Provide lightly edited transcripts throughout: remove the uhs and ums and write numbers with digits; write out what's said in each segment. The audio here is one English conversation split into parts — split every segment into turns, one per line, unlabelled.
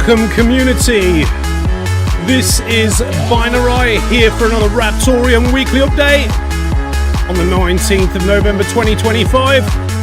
Welcome, community. This is Binarai here for another Raptoreum weekly update on the 19th of November 2025.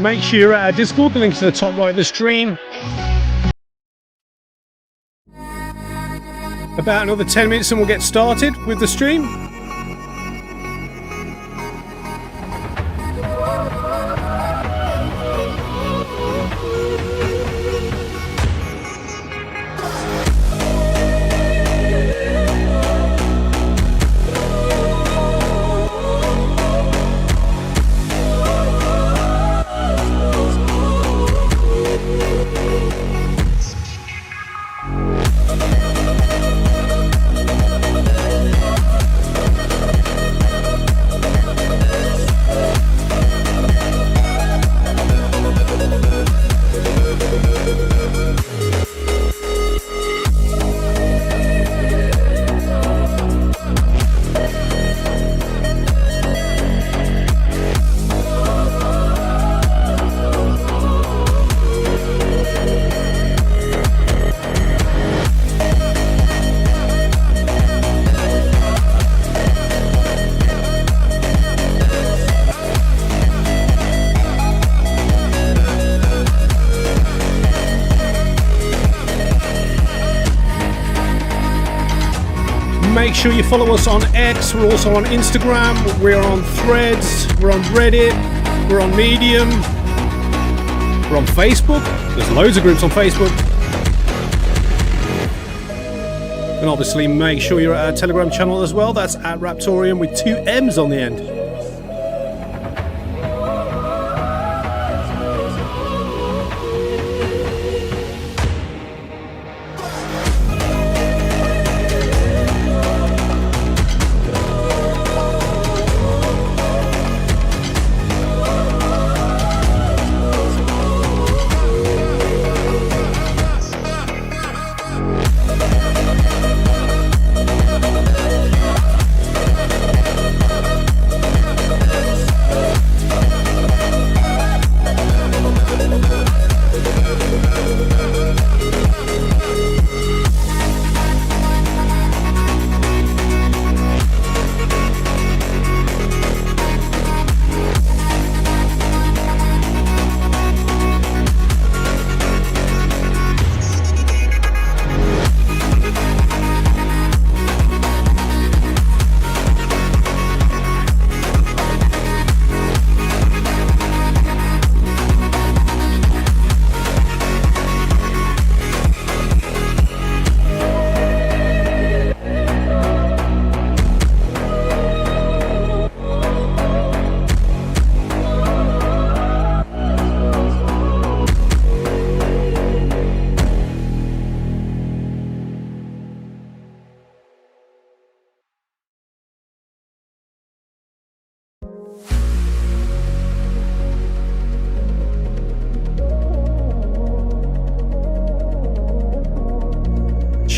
Make sure you're at our Discord, the link's to the top right of the stream. About another 10 minutes and we'll get started with the stream. Make sure you follow us on X. We're also on Instagram. We're on Threads. We're on Reddit. We're on Medium. We're on Facebook. There's loads of groups on Facebook. And obviously make sure you're at our Telegram channel as well. That's at Raptoreum with 2 M's on the end.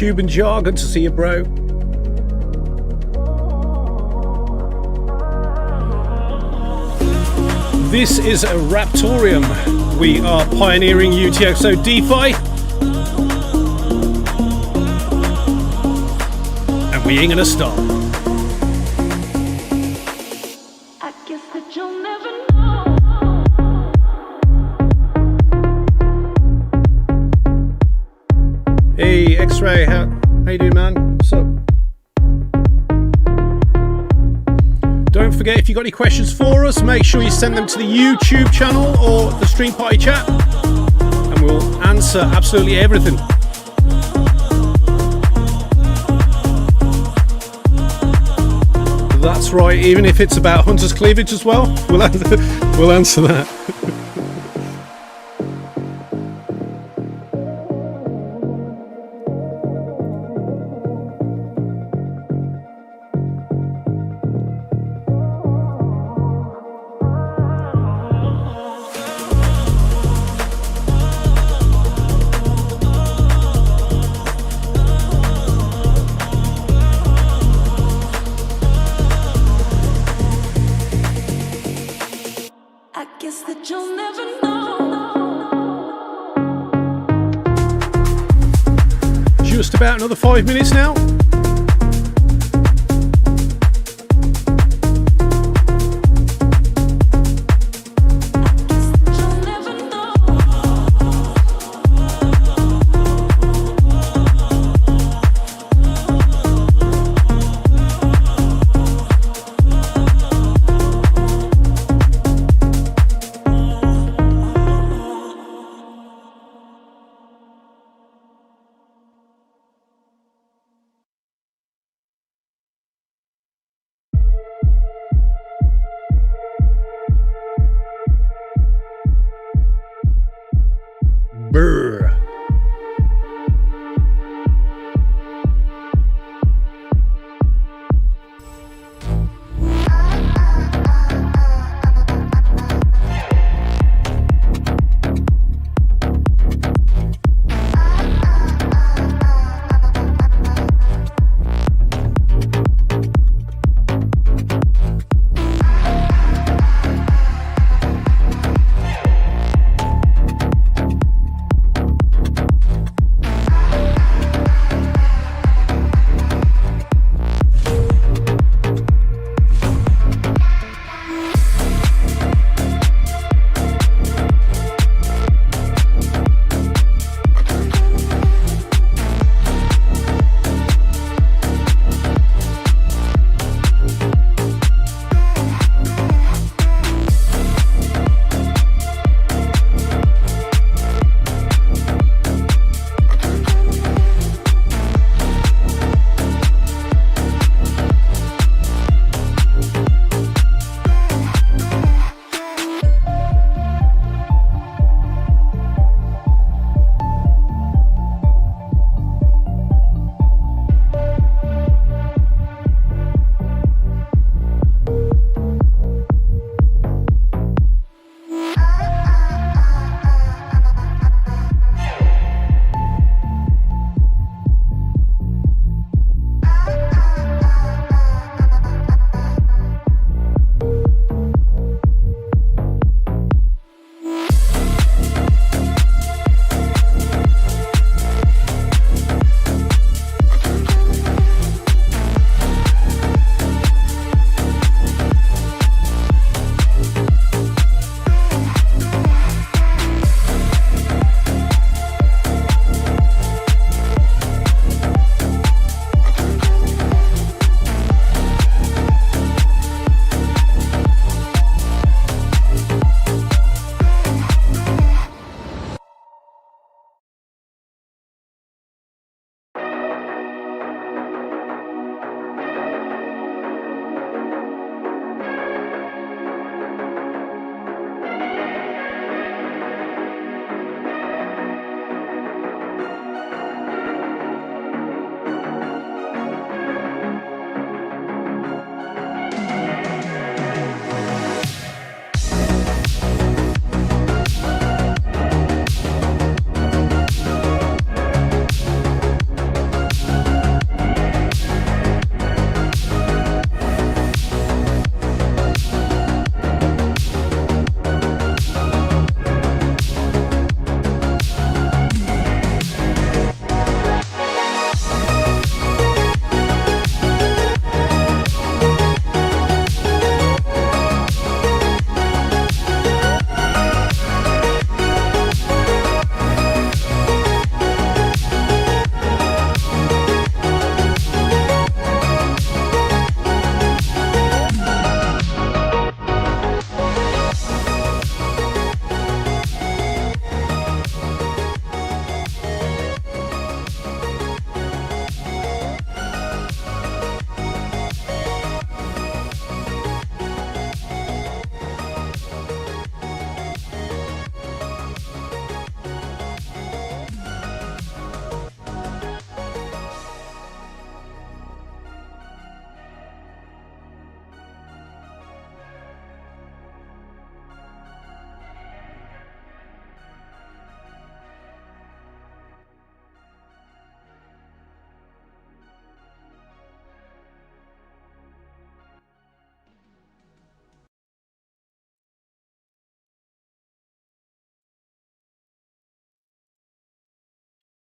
Cuban jargon to see you, bro. This is a Raptoreum. We are pioneering UTXO DeFi. And we ain't gonna stop.
I guess that you'll never know.
Hey, X-Ray, how you doing, man? What's up? Don't forget, if you got any questions for us, make sure you send them to the YouTube channel or the Stream Party chat, and we'll answer absolutely everything. That's right, even if it's about Hunter's Cleavage as well, we'll answer that.
I guess that you'll never know.
Just about another 5 minutes now.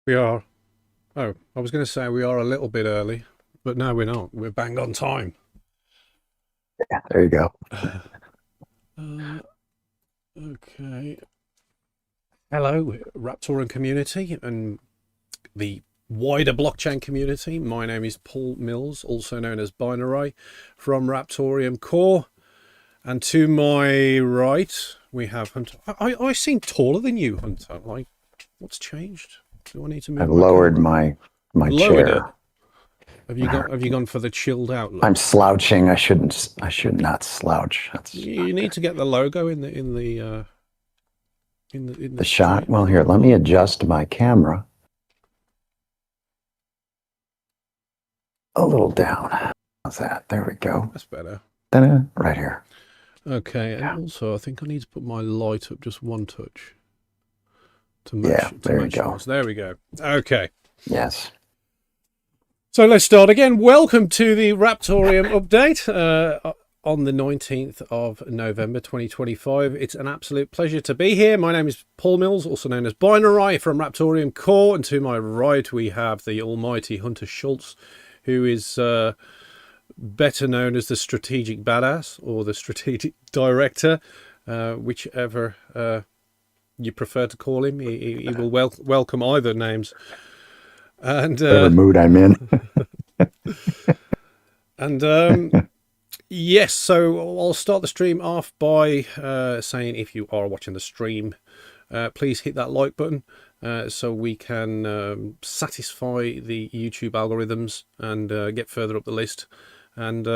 We are. Oh, I was going to say we are a little bit early, but no, we're not. We're bang on time.
Yeah, there you go.
Okay. Hello, Raptoreum community and the wider blockchain community. My name is Paul Mills, also known as Binarai, from Raptoreum Core. And to my right, we have Hunter. I seem taller than you, Hunter. Like, what's changed? Do I need to move?
I've lowered my chair.
Have you gone for the chilled out look?
I'm slouching. I should not slouch.
You need to get the logo in the
shot. Well, here, let me adjust my camera a little down. How's that? There we go.
That's better.
Ta-da, right here.
Okay, and also I think I need to put my light up just one touch to match.
Yeah, there you go.
Yours. There we go. Okay.
Yes.
So let's start again. Welcome to the Raptoreum update on the 19th of November 2025. It's an absolute pleasure to be here. My name is Paul Mills, also known as Binarai from Raptoreum Core, and to my right we have the almighty Hunter Schultz, who is better known as the strategic badass or the strategic director, whichever you prefer to call him. He will welcome either names. And
whatever mood I'm in.
And yes, so I'll start the stream off by saying, if you are watching the stream, please hit that like button so we can satisfy the YouTube algorithms and get further up the list. And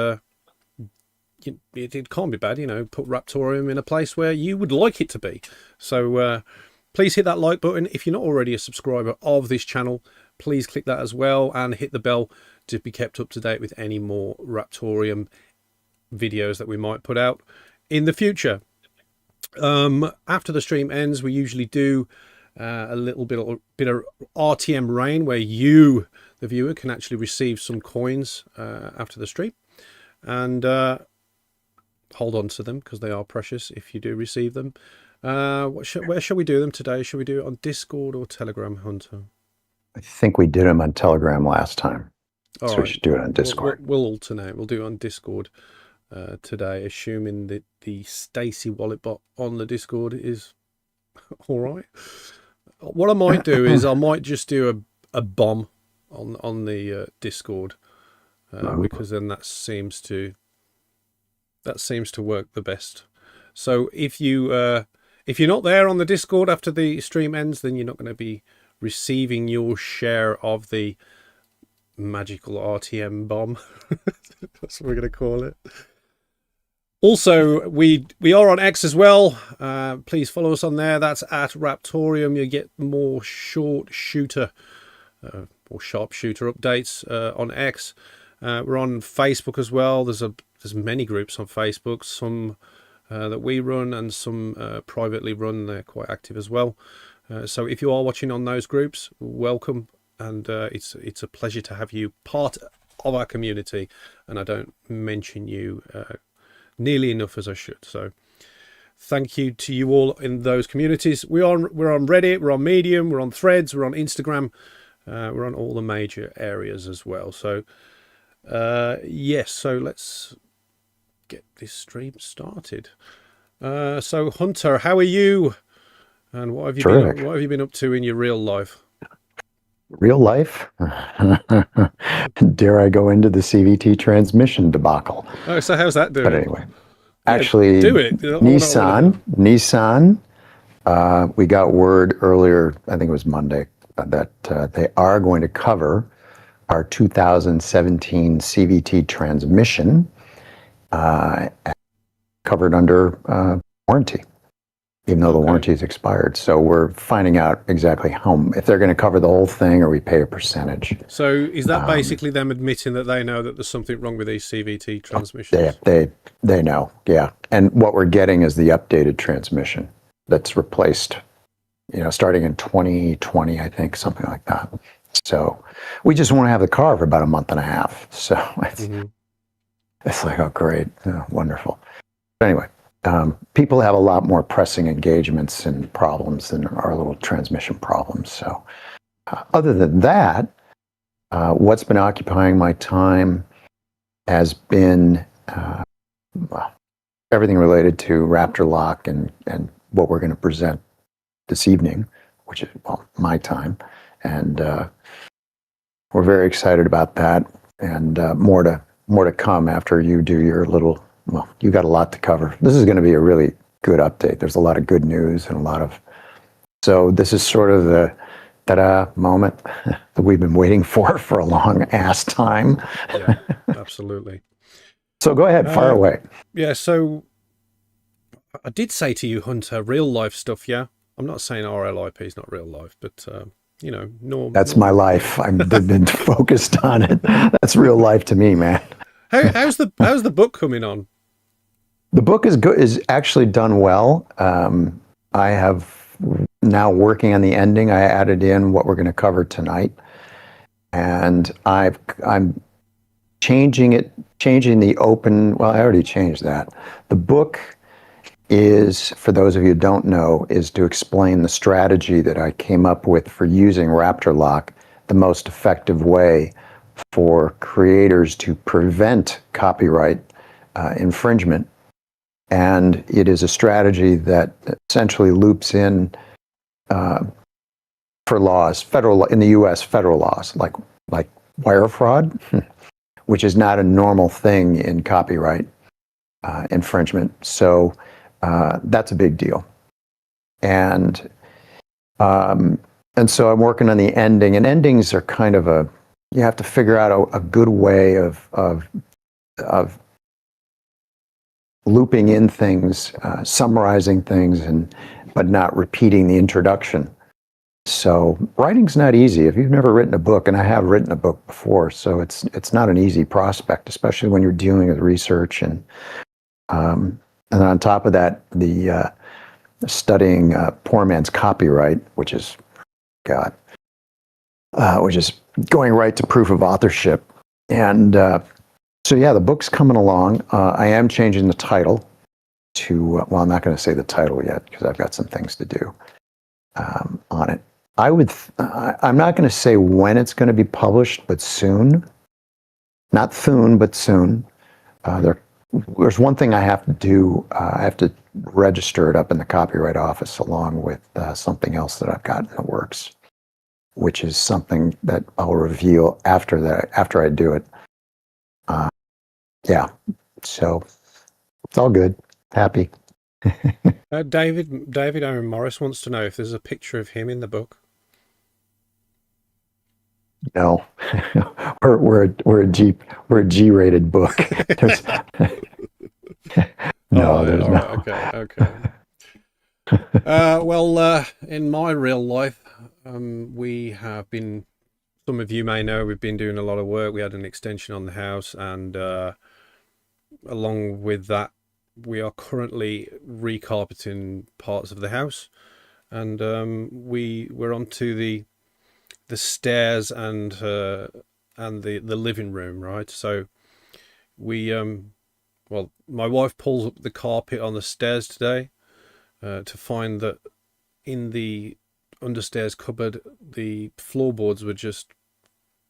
it can't be bad, put Raptoreum in a place where you would like it to be. So please hit that like button. If you're not already a subscriber of this channel, please click that as well and hit the bell to be kept up to date with any more Raptoreum videos that we might put out in the future. After the stream ends, we usually do a little bit of RTM rain, where you, the viewer, can actually receive some coins after the stream, and hold on to them because they are precious if you do receive them. Where shall we do them today? Shall we do it on Discord or Telegram, Hunter?
I think we did them on Telegram last time.
All
so
right.
We should do it on Discord.
We'll alternate. We'll do it on Discord today, assuming that the Stacy wallet bot on the Discord is all right. What I might do is I might just do a bomb on the Discord because then that seems to work the best. So if you're not there on the Discord after the stream ends, then you're not going to be receiving your share of the magical RTM bomb. That's what we're going to call it. Also, we are on X as well. Please follow us on there. That's at Raptoreum. You get more short shooter or sharpshooter updates on X. We're on Facebook as well. There's many groups on Facebook. Some that we run and some privately run. They're quite active as well. So if you are watching on those groups, welcome, and it's a pleasure to have you part of our community. And I don't mention you nearly enough as I should. So thank you to you all in those communities. We're on Reddit, we're on Medium, we're on Threads, we're on Instagram, we're on all the major areas as well. So yes, so let's get this stream started. So Hunter, how are you? And what have you been up to in your real life?
Real life? Dare I go into the CVT transmission debacle?
Oh, so how's that doing?
But anyway, actually,
do it.
Nissan. We got word earlier, I think it was Monday, that they are going to cover our 2017 CVT transmission, covered under warranty, even though the warranty is expired. So we're finding out exactly if they're going to cover the whole thing or we pay a percentage.
So is that basically them admitting that they know that there's something wrong with these CVT transmissions?
They know, yeah. And what we're getting is the updated transmission that's replaced, starting in 2020, I think, something like that. So we just want to have the car for about a month and a half. So it's like, oh, great, wonderful. But anyway, people have a lot more pressing engagements and problems than our little transmission problems. So Other than that, what's been occupying my time has been well, everything related to Raptor Lock and what we're going to present this evening, which is, well, my time. And we're very excited about that, and more to come after you do your little, well, you got a lot to cover. This is going to be a really good update. There's a lot of good news and a lot of, so this is sort of the ta-da moment that we've been waiting for a long ass time.
Yeah, absolutely.
So go ahead, fire away.
Yeah, so I did say to you, Hunter, real life stuff, yeah? I'm not saying RLIP is not real life, but, you know,
That's my life. I've been focused on it. That's real life to me, man.
How's the book coming on?
The book is good. Is actually done well. I have now working on the ending. I added in what we're going to cover tonight, and I'm changing the open. Well, I already changed that. The book is, for those of you who don't know, is to explain the strategy that I came up with for using Raptor Lock, the most effective way for creators to prevent copyright infringement. And it is a strategy that essentially loops in for laws, in the U.S. federal laws, like wire fraud, which is not a normal thing in copyright infringement. So that's a big deal. And so I'm working on the ending, and endings are kind of you have to figure out a good way of looping in things, summarizing things, but not repeating the introduction. So writing's not easy. If you've never written a book, and I have written a book before, so it's not an easy prospect, especially when you're dealing with research and on top of that, the studying poor man's copyright, which is going right to proof of authorship. And so yeah, the book's coming along. I am changing the title to, well, I'm not going to say the title yet because I've got some things to do on it. I'm not going to say when it's going to be published, but soon. Not soon, but soon. There's one thing I have to do. I have to register it up in the Copyright Office along with something else that I've got in the works, which is something that I'll reveal after I do it. Yeah, so it's all good. Happy.
David Aaron Morris wants to know if there's a picture of him in the book.
No, we're a G-rated book. There's, no, there's no.
Okay. Well, in my real life, we have been. Some of you may know we've been doing a lot of work. We had an extension on the house, and along with that, we are currently recarpeting parts of the house, and we're onto the stairs and the living room, right? So we well, my wife pulls up the carpet on the stairs today to find that in the understairs cupboard the floorboards were just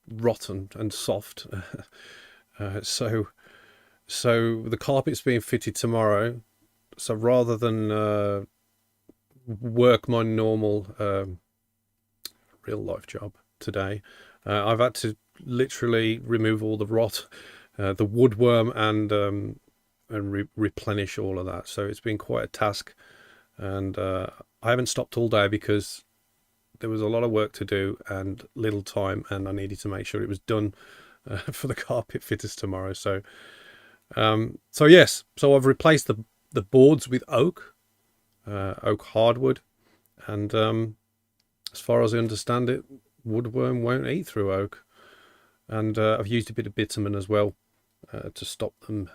rotten and soft. So the carpet's being fitted tomorrow. So rather than work my normal real life job today, I've had to literally remove all the rot, the woodworm, and replenish all of that. So it's been quite a task, and I haven't stopped all day because there was a lot of work to do and little time, and I needed to make sure it was done for the carpet fitters tomorrow. So yes, so I've replaced the boards with oak hardwood, and as far as I understand it, woodworm won't eat through oak, and I've used a bit of bitumen as well to stop them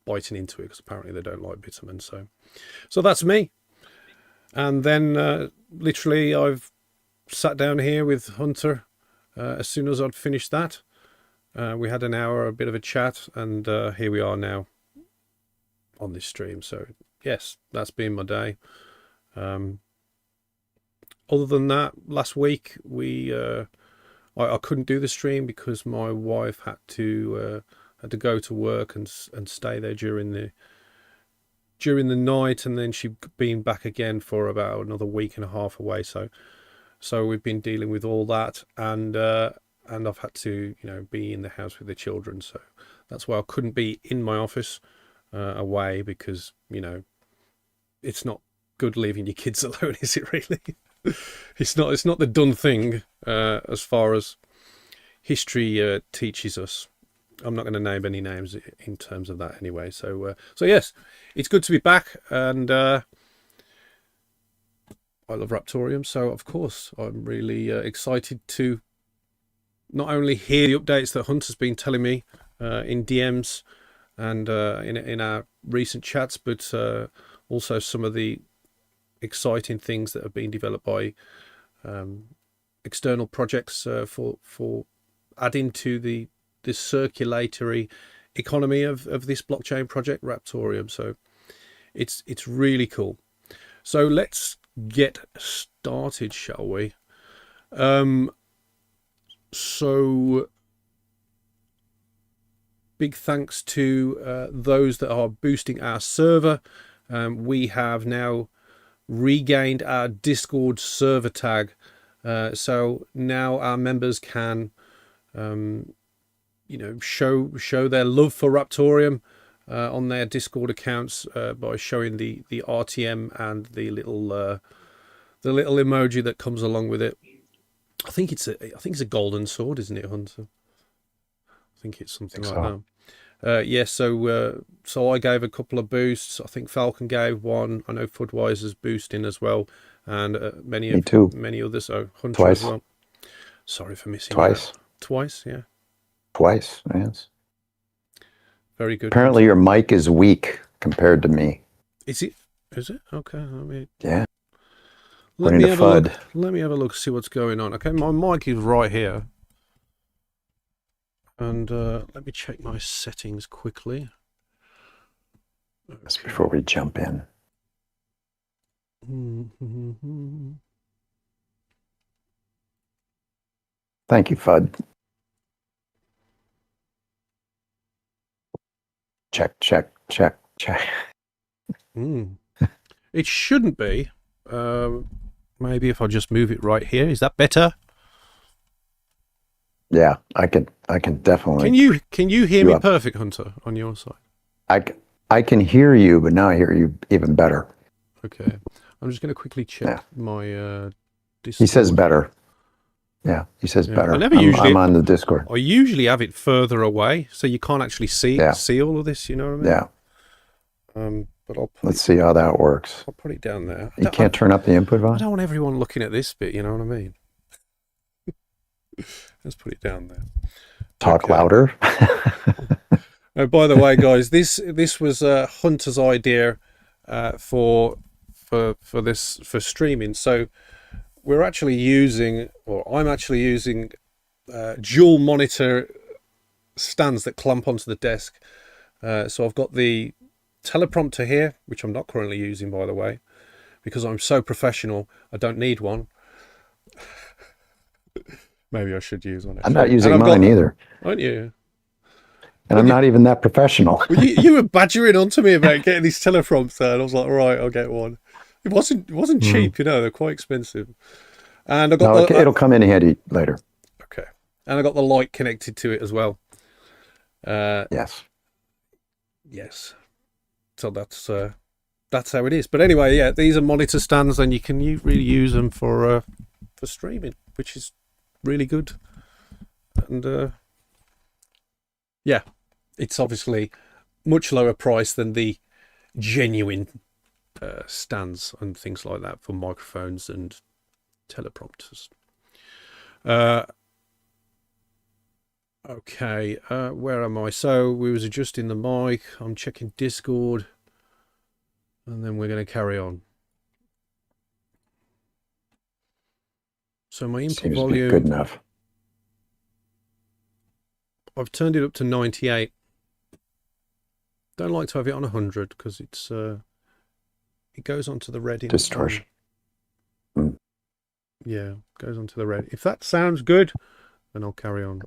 biting into it, because apparently they don't like bitumen. So that's me. And then literally I've sat down here with Hunter as soon as I'd finished that. We had an hour, a bit of a chat, and here we are now on this stream. So yes, that's been my day. other than that, last week I couldn't do the stream because my wife had to go to work and stay there during the night, and then she'd been back again for about another week and a half away. So we've been dealing with all that, and I've had to be in the house with the children. So that's why I couldn't be in my office away, because it's not good leaving your kids alone, is it really? It's not the done thing as far as history teaches us. I'm not going to name any names in terms of that anyway. So yes, it's good to be back, and I love Raptoreum. So of course I'm really excited to not only hear the updates that Hunter's been telling me in DMs and in our recent chats, but also some of the exciting things that have been developed by external projects for adding to the circulatory economy of this blockchain project, Raptoreum. So it's really cool. So let's get started, shall we? So big thanks to those that are boosting our server. We have now regained our Discord server tag, so now our members can show their love for Raptoreum on their Discord accounts by showing the RTM and the little emoji that comes along with it. I think it's a golden sword, isn't it, Hunter? I think it's something like that. Yeah, so I gave a couple of boosts. I think Falcon gave one. I know Fudweiser's boosting as well, and many others. So Hunter
Twice.
as well. Sorry for missing
Twice.
that. Twice, yeah.
Twice, yes.
Very good.
Apparently your mic is weak compared to me.
Is it? Okay.
Yeah.
Let me have a look, see what's going on. Okay, my mic is right here. And let me check my settings quickly.
Just before we jump in. Thank you, Fudd. Check.
It shouldn't be. Maybe if I just move it right here. Is that better?
Yeah, I can definitely.
Can you hear me perfect, Hunter, on your side?
I can hear you, but now I hear you even better.
Okay. I'm just going to quickly check my Discord.
He says better. Yeah, he says better.
I'm
on the Discord.
I usually have it further away, so you can't actually see all of this, you know what I mean?
Yeah.
But
let's see how that works.
I'll put it down there.
You can't turn up the input volume?
I don't want everyone looking at this bit, you know what I mean? Let's put it down there.
Talk louder.
Oh, by the way, guys, this was Hunter's idea for streaming. So I'm actually using dual monitor stands that clamp onto the desk. So I've got the teleprompter here, which I'm not currently using, by the way, because I'm so professional. I don't need one. Maybe I should use one. Actually.
I'm not using mine either.
Aren't you?
And I'm not even that professional.
Well, you were badgering onto me about getting these teleprompts, and I was like, all right, I'll get one. It wasn't cheap, they're quite expensive. And I got
it'll come in handy later.
Okay. And I got the light connected to it as well.
Yes.
Yes. So that's how it is. But anyway, yeah, these are monitor stands, and you can really use them for streaming, which is really good. And yeah, it's obviously much lower price than the genuine stands and things like that for microphones and teleprompters. Okay, where am I? So we was adjusting the mic. I'm checking Discord, and then we're going to carry on. So my input
Seems
volume,
good enough.
I've turned it up to 98. Don't like to have it on 100 because it goes onto the red
distortion.
Yeah, goes onto the Reddit. If that sounds good, then I'll carry on.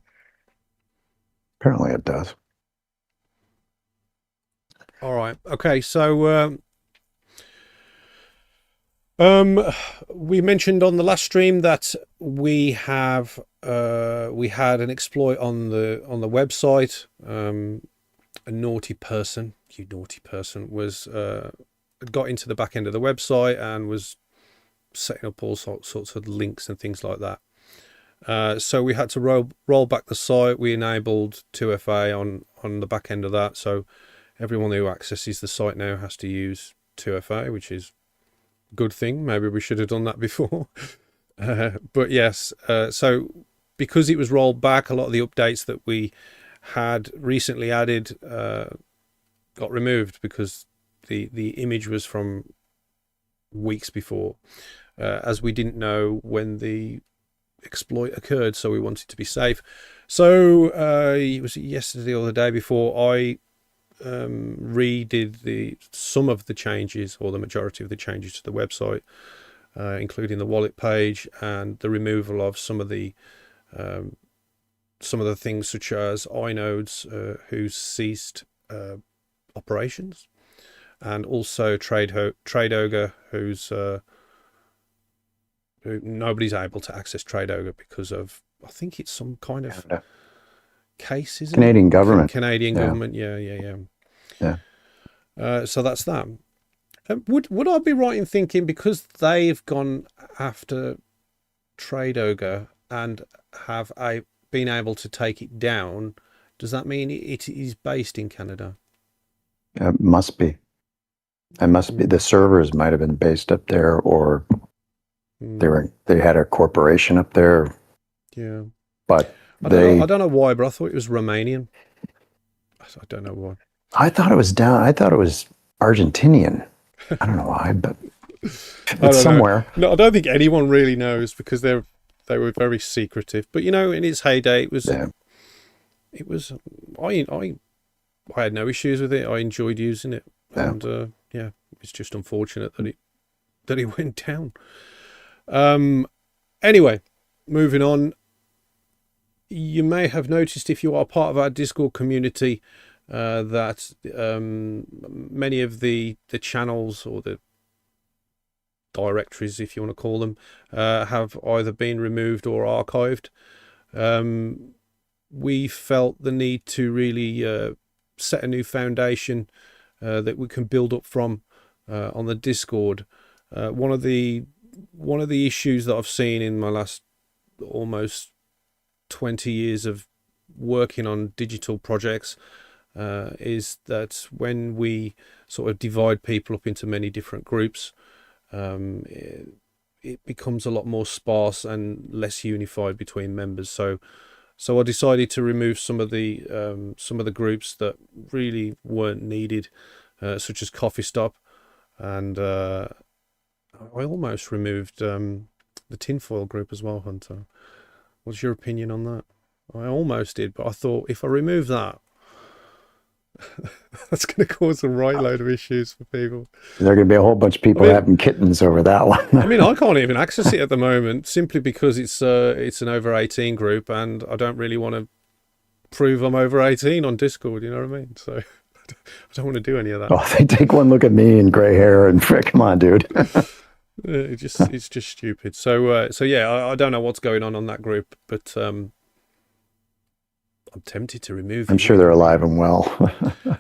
Apparently it does.
All right. Okay. So, we mentioned on the last stream that we had an exploit on the website. A naughty person, was got into the back end of the website and was setting up all sorts of links and things like that. So we had to roll back the site. We enabled 2FA on the back end of that. So everyone who accesses the site now has to use 2FA, which is a good thing. Maybe we should have done that before. But yes, so because it was rolled back, a lot of the updates that we had recently added got removed because the image was from weeks before, as we didn't know when the exploit occurred, so we wanted to be safe. So it was yesterday or the day before, I redid some of the changes, or the majority of the changes to the website, including the wallet page and the removal of some of the things such as inodes who ceased operations, and also Trade Ogre, who nobody's able to access Trade Ogre because of, I think it's some kind of case, isn't
Canadian
it?
government.
Canadian
Yeah.
government, yeah. So that's that. Would I be right in thinking because they've gone after Trade Ogre and have been able to take it down, does that mean it is based in Canada?
It must be. It must be. The servers might have been based up there, or they had a corporation up there.
Yeah.
But
I don't know why, but I thought it was Romanian. I don't know why.
I thought it was Argentinian. I don't know why, but it's somewhere.
No, I don't think anyone really knows because they were very secretive. But in its heyday, it was.
Yeah.
It was. I had no issues with it. I enjoyed using it, and it's just unfortunate that it went down. Anyway, moving on. You may have noticed, if you are part of our Discord community, that many of the channels, or the directories, if you want to call them, have either been removed or archived. We felt the need to really set a new foundation that we can build up from on the Discord. One of the issues that I've seen in my last almost 20 years of working on digital projects is that when we sort of divide people up into many different groups, it becomes a lot more sparse and less unified between members. So I decided to remove some of the groups that really weren't needed, such as Coffee Stop, and I almost removed the Tinfoil group as well, Hunter. What's your opinion on that? I almost did, but I thought if I remove that, that's going to cause a right load of issues for people.
There are going to be a whole bunch of people having kittens over that one.
I mean, I can't even access it at the moment simply because it's an over 18 group, and I don't really want to prove I'm over 18 on Discord. You know what I mean? So I don't want to do any of that.
Oh, they take one look at me and gray hair and frick, come on, dude.
It's just stupid. So yeah, I don't know what's going on that group, but I'm tempted to remove them.
I'm sure they're alive and well.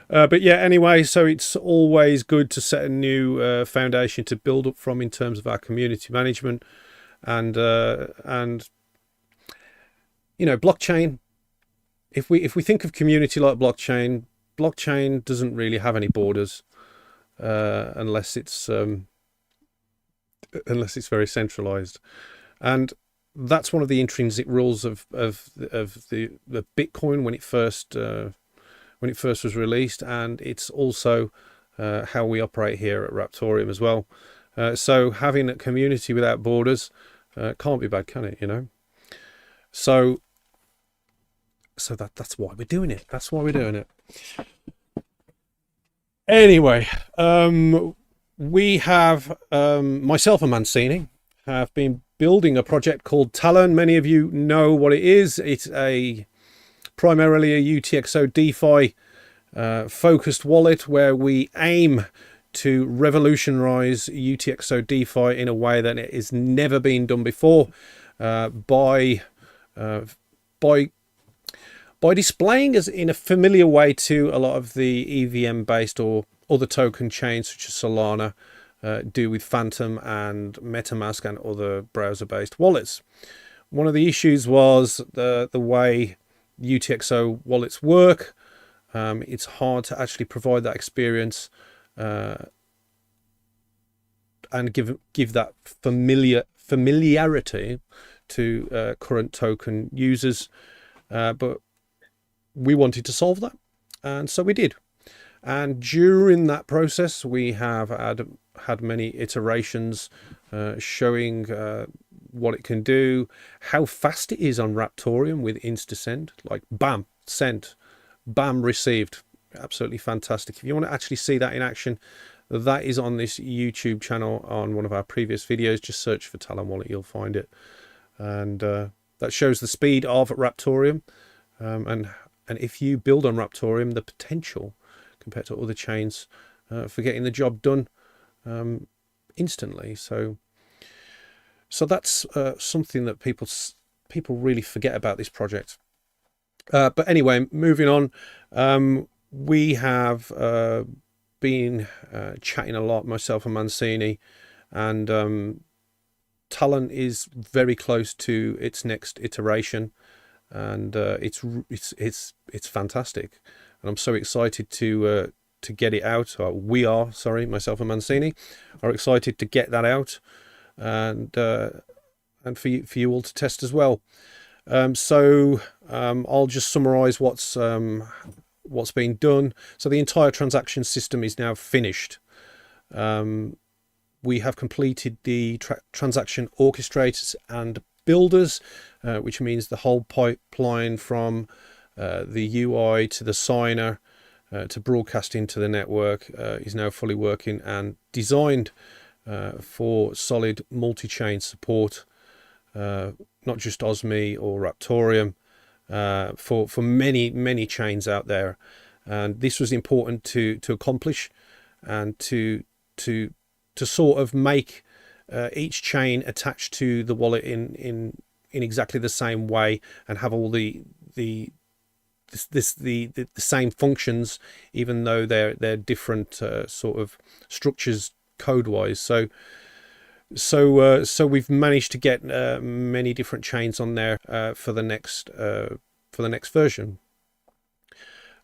But yeah, anyway, so it's always good to set a new foundation to build up from in terms of our community management, and blockchain. If we think of community like blockchain doesn't really have any borders unless it's very centralized, and that's one of the intrinsic rules of the Bitcoin when it first was released, and it's also how we operate here at Raptoreum as well. So having a community without borders can't be bad, can it? So that's why we're doing it. That's why we're doing it. Anyway, we have myself and Mancini have been building a project called Talon. Many of you know what it is. It's primarily a UTXO DeFi focused wallet where we aim to revolutionize UTXO DeFi in a way that it has never been done before, by displaying us in a familiar way to a lot of the EVM based or other token chains such as Solana do with Phantom and MetaMask and other browser based wallets. One of the issues was the way UTXO wallets work. It's hard to actually provide that experience and give that familiarity to current token users, but we wanted to solve that, and so we did. And during that process, we have had many iterations showing what it can do, how fast it is on Raptoreum with InstaSend, like bam, sent, bam, received. Absolutely fantastic. If you want to actually see that in action, that is on this YouTube channel on one of our previous videos. Just search for Talon Wallet, you'll find it. And that shows the speed of Raptoreum. And if you build on Raptoreum, the potential compared to other chains for getting the job done instantly. So that's something that people really forget about this project. But anyway, moving on, we have been chatting a lot, myself and Mancini, and Talon is very close to its next iteration, and it's fantastic, and I'm so excited to get it out. We are, sorry, myself and Mancini are excited to get that out, and for you all to test as well. So I'll just summarize what's been done. So the entire transaction system is now finished. We have completed the transaction orchestrators and builders, which means the whole pipeline from the UI to the signer to broadcasting to the network is now fully working and designed for solid multi-chain support, not just OSMI or Raptoreum, for many chains out there. And this was important to accomplish, and to sort of make each chain attached to the wallet in exactly the same way, and have all the same functions, even though they're different sort of structures code wise. So we've managed to get many different chains on there for the next version.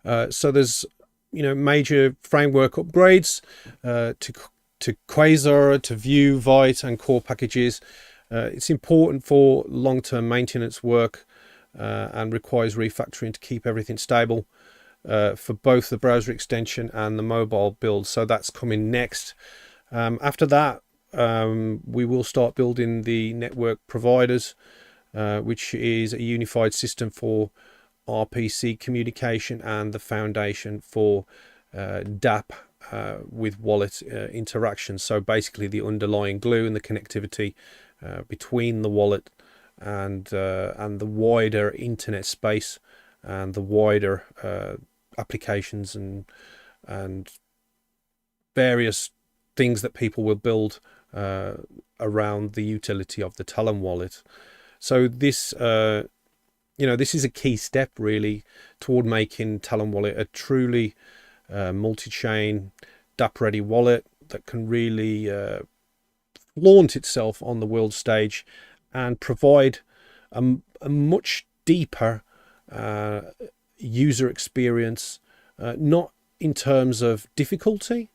So there's major framework upgrades to Quasar, to Vue, Vite, and core packages. It's important for long-term maintenance work and requires refactoring to keep everything stable for both the browser extension and the mobile build. So that's coming next. After that, we will start building the network providers, which is a unified system for RPC communication and the foundation for DApp with wallet interaction. So basically the underlying glue and the connectivity between the wallet and the wider internet space and the wider applications and various things that people will build around the utility of the Talon wallet. So this this is a key step really toward making Talon wallet a truly multi-chain DApp ready wallet that can really flaunt itself on the world stage and provide a much deeper user experience, not in terms of difficulty,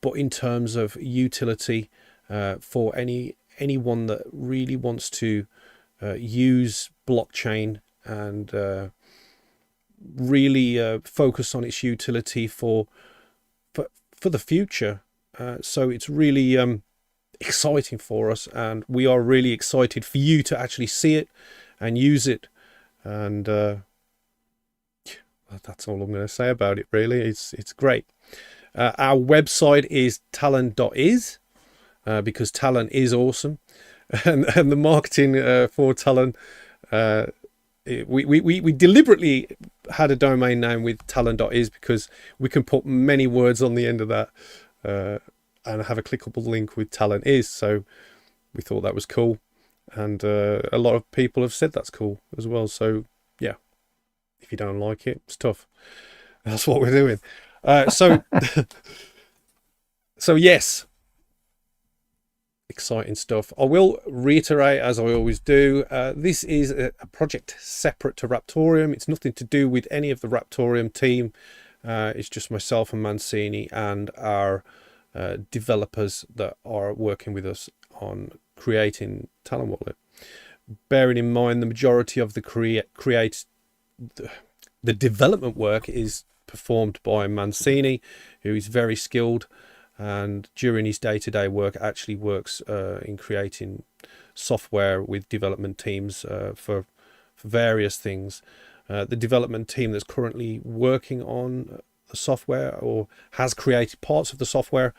but in terms of utility for anyone that really wants to use blockchain and really focus on its utility for the future. So it's really exciting for us, and we are really excited for you to actually see it and use it. And that's all I'm going to say about it really. It's great. Our website is talon.is because Talon is awesome. and the marketing for Talon. We deliberately had a domain name with talon.is because we can put many words on the end of that and have a clickable link with Talon.is. So we thought that was cool. And a lot of people have said that's cool as well. So yeah, if you don't like it, it's tough. That's what we're doing. So yes, exciting stuff. I will reiterate, as I always do, this is a project separate to Raptoreum. It's nothing to do with any of the Raptoreum team. It's just myself and Mancini and our developers that are working with us on creating Talon Wallet. Bearing in mind the majority of the the development work is performed by Mancini, who is very skilled, and during his day-to-day work actually works in creating software with development teams for various things. The development team that's currently working on the software or has created parts of the software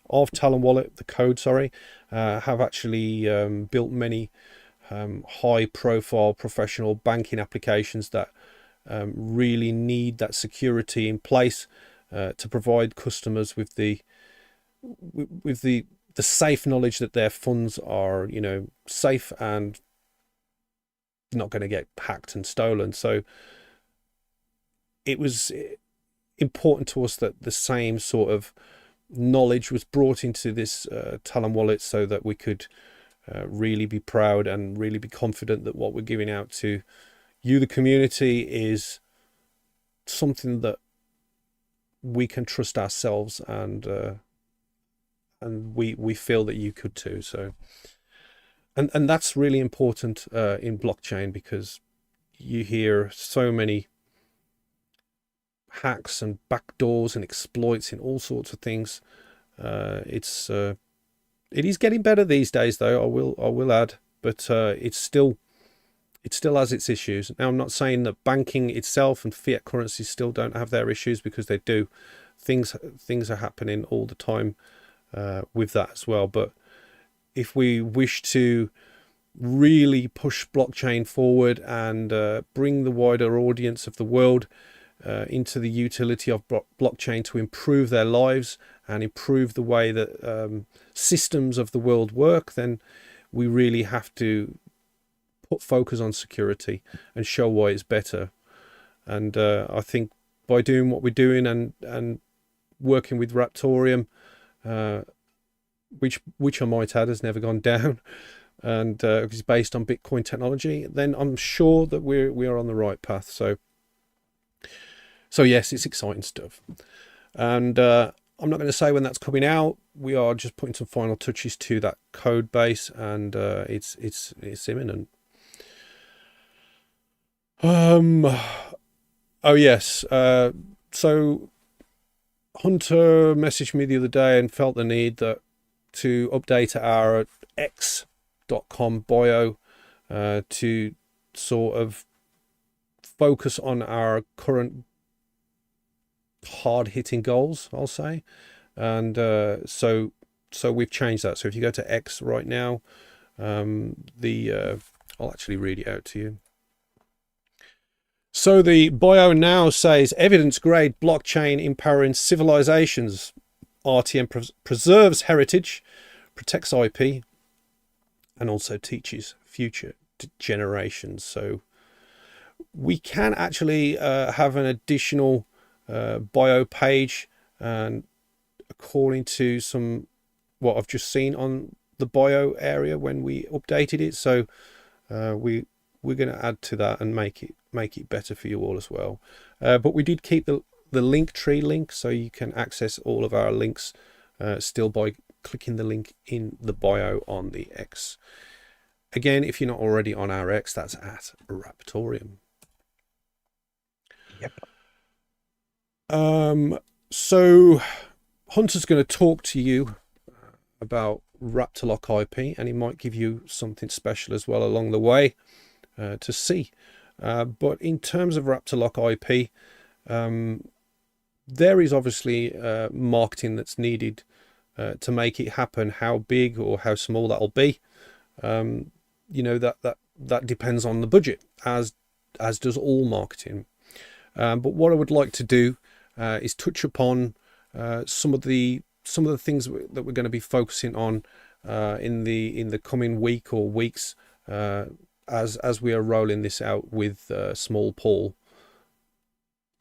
of Talon Wallet, the code, sorry, have actually built many high-profile professional banking applications that really need that security in place to provide customers with the safe knowledge that their funds are, safe and not going to get hacked and stolen. So it was important to us that the same sort of knowledge was brought into this Talon Wallet so that we could really be proud and really be confident that what we're giving out to you, the community, is something that we can trust ourselves, and we feel that you could too. So, and that's really important in blockchain, because you hear so many hacks and backdoors and exploits in all sorts of things. It is getting better these days, though. I will add, but it still has its issues. Now, I'm not saying that banking itself and fiat currencies still don't have their issues, because they do. Things are happening all the time with that as well. But if we wish to really push blockchain forward and bring the wider audience of the world into the utility of blockchain to improve their lives and improve the way that systems of the world work, then we really have to put focus on security and show why it's better. And I think by doing what we're doing and working with Raptoreum, which I might add has never gone down, and is based on Bitcoin technology, then I'm sure that we are on the right path. So yes, it's exciting stuff. And I'm not going to say when that's coming out. We are just putting some final touches to that code base, and it's imminent. Oh yes. So Hunter messaged me the other day and felt the need to update our x.com bio to sort of focus on our current hard-hitting goals, I'll say. And so we've changed that. So if you go to X right now, I'll actually read it out to you. So the bio now says, evidence-grade blockchain empowering civilizations. RTM preserves heritage, protects IP, and also teaches future generations. So we can actually have an additional bio page, and according to what I've just seen on the bio area when we updated it. So we're going to add to that and make it better for you all as well. But we did keep the Linktree link, so you can access all of our links still by clicking the link in the bio on the X. Again, if you're not already on our X, that's at Raptoreum.
Yep.
So Hunter's going to talk to you about Raptorlock IP, and he might give you something special as well along the way to see. But in terms of Raptorlock IP, there is obviously marketing that's needed to make it happen. How big or how small that'll be, that depends on the budget, as does all marketing. But what I would like to do is touch upon some of the things that we're going to be focusing on in the coming week or weeks, as we are rolling this out with Small Paul.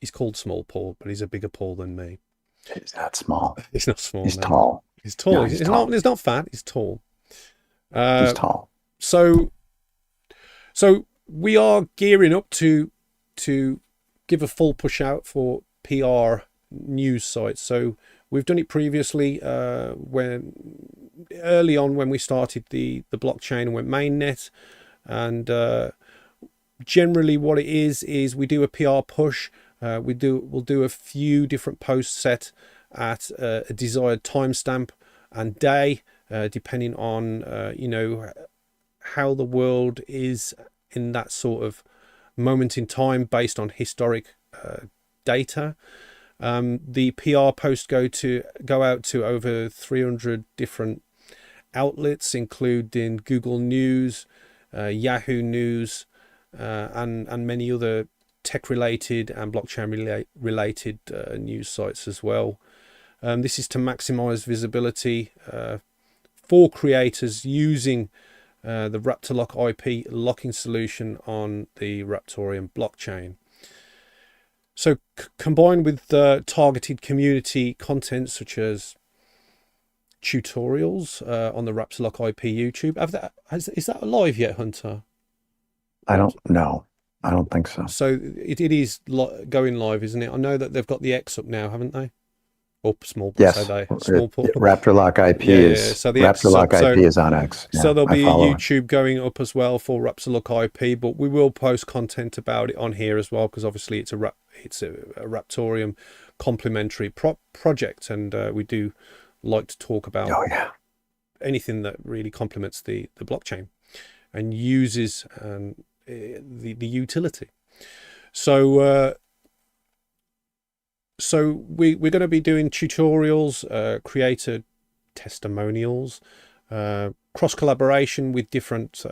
He's called Small Paul, but he's a bigger Paul than me.
He's not small.
He's not small.
He's
no.
tall.
He's tall.
No,
he's
tall.
not fat. He's tall.
He's tall.
So we are gearing up to give a full push out for PR news sites. So we've done it previously when we started the blockchain and went mainnet, and generally what it is we do a PR push. We'll do a few different posts set at a desired timestamp and day, depending on how the world is in that sort of moment in time based on historic data. The PR posts go out to over 300 different outlets, including Google News, Yahoo News, and many other tech-related and blockchain-related news sites as well. This is to maximize visibility for creators using the Raptorlock IP locking solution on the Raptoreum blockchain. So combined with targeted community content such as tutorials on the Raptorlock IP YouTube. Is that live yet, Hunter?
I don't know. I don't think so.
So it is going live, isn't it? I know that they've got the X up now, haven't they? Or small.
Yes.
So they, small
Raptorlock IP is
So the
Raptorlock IP is on X. Yeah,
so there'll be a YouTube going up as well for Raptorlock IP, but we will post content about it on here as well, because obviously it's a Raptoreum complementary project, and we do like to talk about anything that really complements the blockchain and uses the utility. So we're going to be doing tutorials, creator testimonials, cross collaboration with different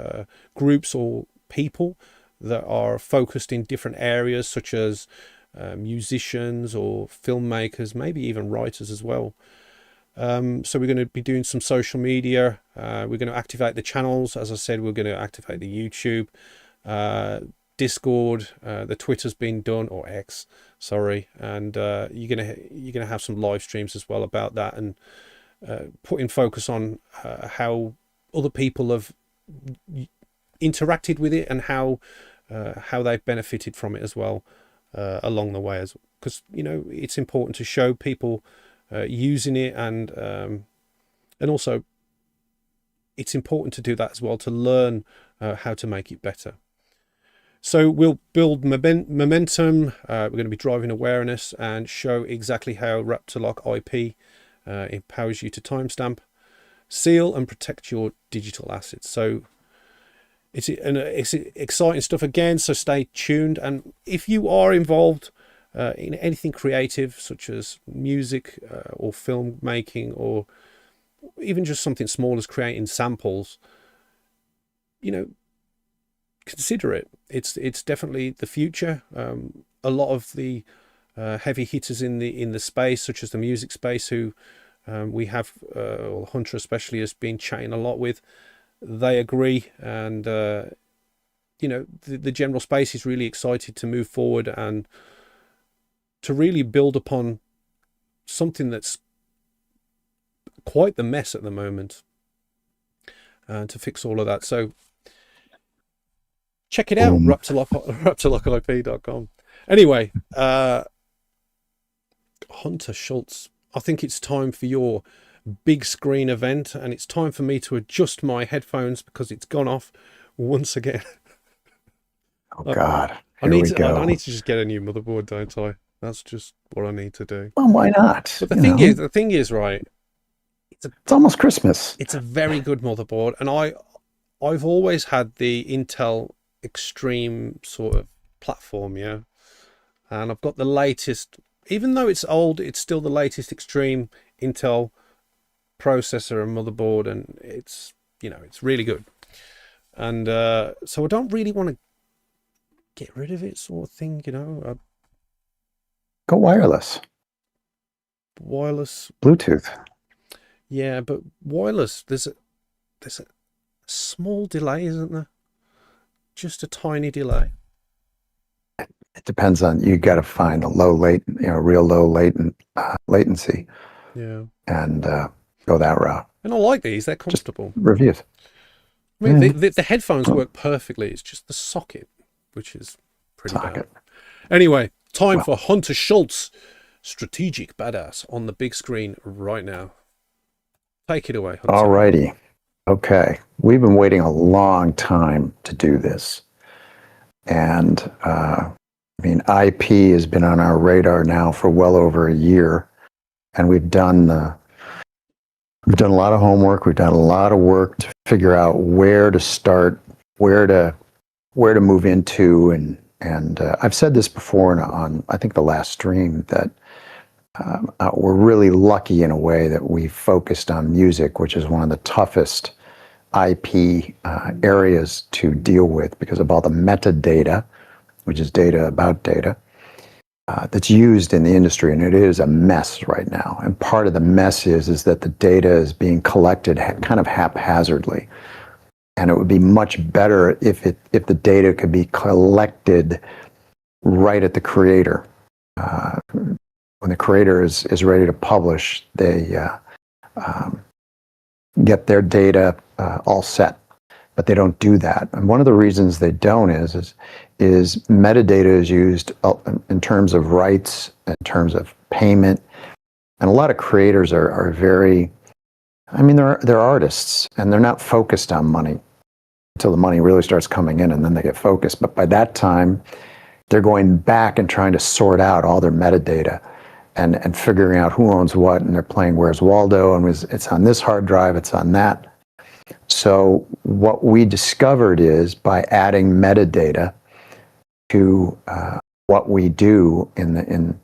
groups or people that are focused in different areas, such as musicians or filmmakers, maybe even writers as well. So we're going to be doing some social media. We're going to activate the channels. As I said, we're going to activate the YouTube, Discord, the Twitter's been done, or X, sorry, and you're gonna have some live streams as well about that, and putting focus on how other people have interacted with it and how they've benefited from it as well along the way, because it's important to show people using it, and also it's important to do that as well, to learn how to make it better. So we'll build momentum. We're going to be driving awareness and show exactly how Raptorlock IP empowers you to timestamp, seal, and protect your digital assets. So it's exciting stuff again. So stay tuned. And if you are involved in anything creative, such as music or film making, or even just something small as creating samples, consider it. It's definitely the future. A lot of the heavy hitters in the space, such as the music space, who we have, Hunter especially has been chatting a lot with, they agree, and the general space is really excited to move forward and to really build upon something that's quite the mess at the moment, and to fix all of that. So check it out, raptorlockip.com. Anyway, Hunter Schultz, I think it's time for your big screen event, and it's time for me to adjust my headphones because it's gone off once again.
Oh God,
I need to just get a new motherboard, don't I? That's just what I need to do.
Well, why not?
But the thing is, right?
It's almost Christmas.
It's a very good motherboard, and I've always had the Intel Extreme sort of platform, and I've got the latest, even though it's old, it's still the latest Extreme Intel processor and motherboard, and it's it's really good. And so I don't really want to get rid of it, sort of thing, you know.
Go wireless,
Wireless,
Bluetooth.
yeah, but wireless, there's a small delay, isn't there? Just a tiny delay.
It depends on, you got to find a low latent, real low latency,
Yeah.
and go that route.
And I like these, they're
Just
comfortable.
reviews.
I mean,
Yeah.
the headphones work perfectly. It's just the socket, which is pretty
Socket.
bad. Anyway, time
Well.
for Hunter Schultz, Strategic Badass, on the big screen right now. Take it away, Hunter.
All righty. Okay. We've been waiting a long time to do this. And IP has been on our radar now for well over a year. And we've done a lot of homework. We've done a lot of work to figure out where to start, where to move into. And I've said this before on I think the last stream, that we're really lucky in a way that we focused on music, which is one of the toughest IP areas to deal with because of all the metadata, which is data about data, that's used in the industry, and it is a mess right now. And part of the mess is that the data is being collected kind of haphazardly, and it would be much better if the data could be collected right at the creator. When the creator is ready to publish, they get their data all set, but they don't do that. And one of the reasons they don't is metadata is used in terms of rights, in terms of payment, and a lot of creators are very, they're artists, and they're not focused on money until the money really starts coming in, and then they get focused. But by that time, they're going back and trying to sort out all their metadata and figuring out who owns what, and they're playing Where's Waldo, and it's on this hard drive, it's on that. So what we discovered is, by adding metadata to what we do in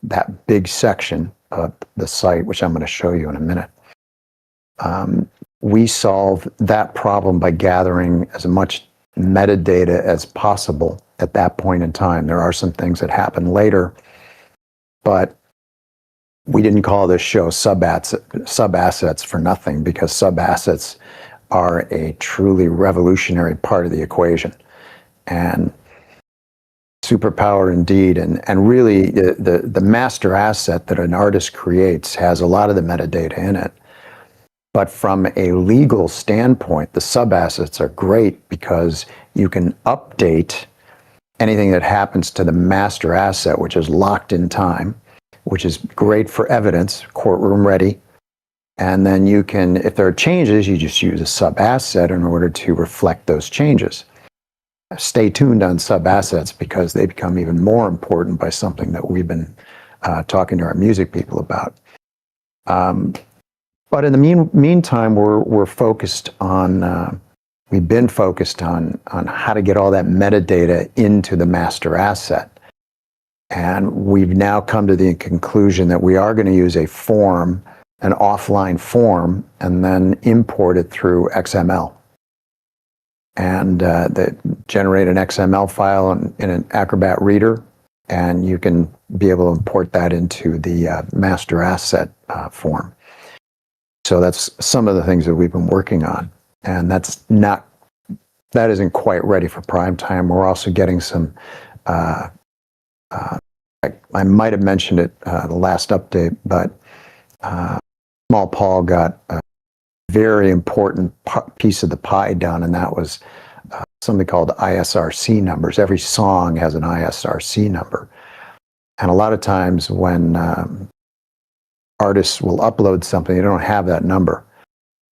that big section of the site, which I'm going to show you in a minute, we solve that problem by gathering as much metadata as possible at that point in time. There are some things that happen later, but we didn't call this show Sub-Assets for nothing, because sub-assets are a truly revolutionary part of the equation. And superpower indeed, and really the master asset that an artist creates has a lot of the metadata in it. But from a legal standpoint, the sub-assets are great because you can update anything that happens to the master asset, which is locked in time, which is great for evidence, courtroom ready. And then you can, if there are changes, you just use a sub-asset in order to reflect those changes. Stay tuned on sub-assets, because they become even more important by something that we've been talking to our music people about. But in the meantime, we're focused on, we've been focused on how to get all that metadata into the master asset. And we've now come to the conclusion that we are going to use a form, an offline form, and then import it through XML. And generate an XML file in an Acrobat reader, and you can be able to import that into the master asset form. So that's some of the things that we've been working on, and that isn't quite ready for prime time. We're also getting some, I might have mentioned it the last update, but Small Paul got a very important piece of the pie done, and that was something called ISRC numbers. Every song has an ISRC number. And a lot of times when artists will upload something, they don't have that number.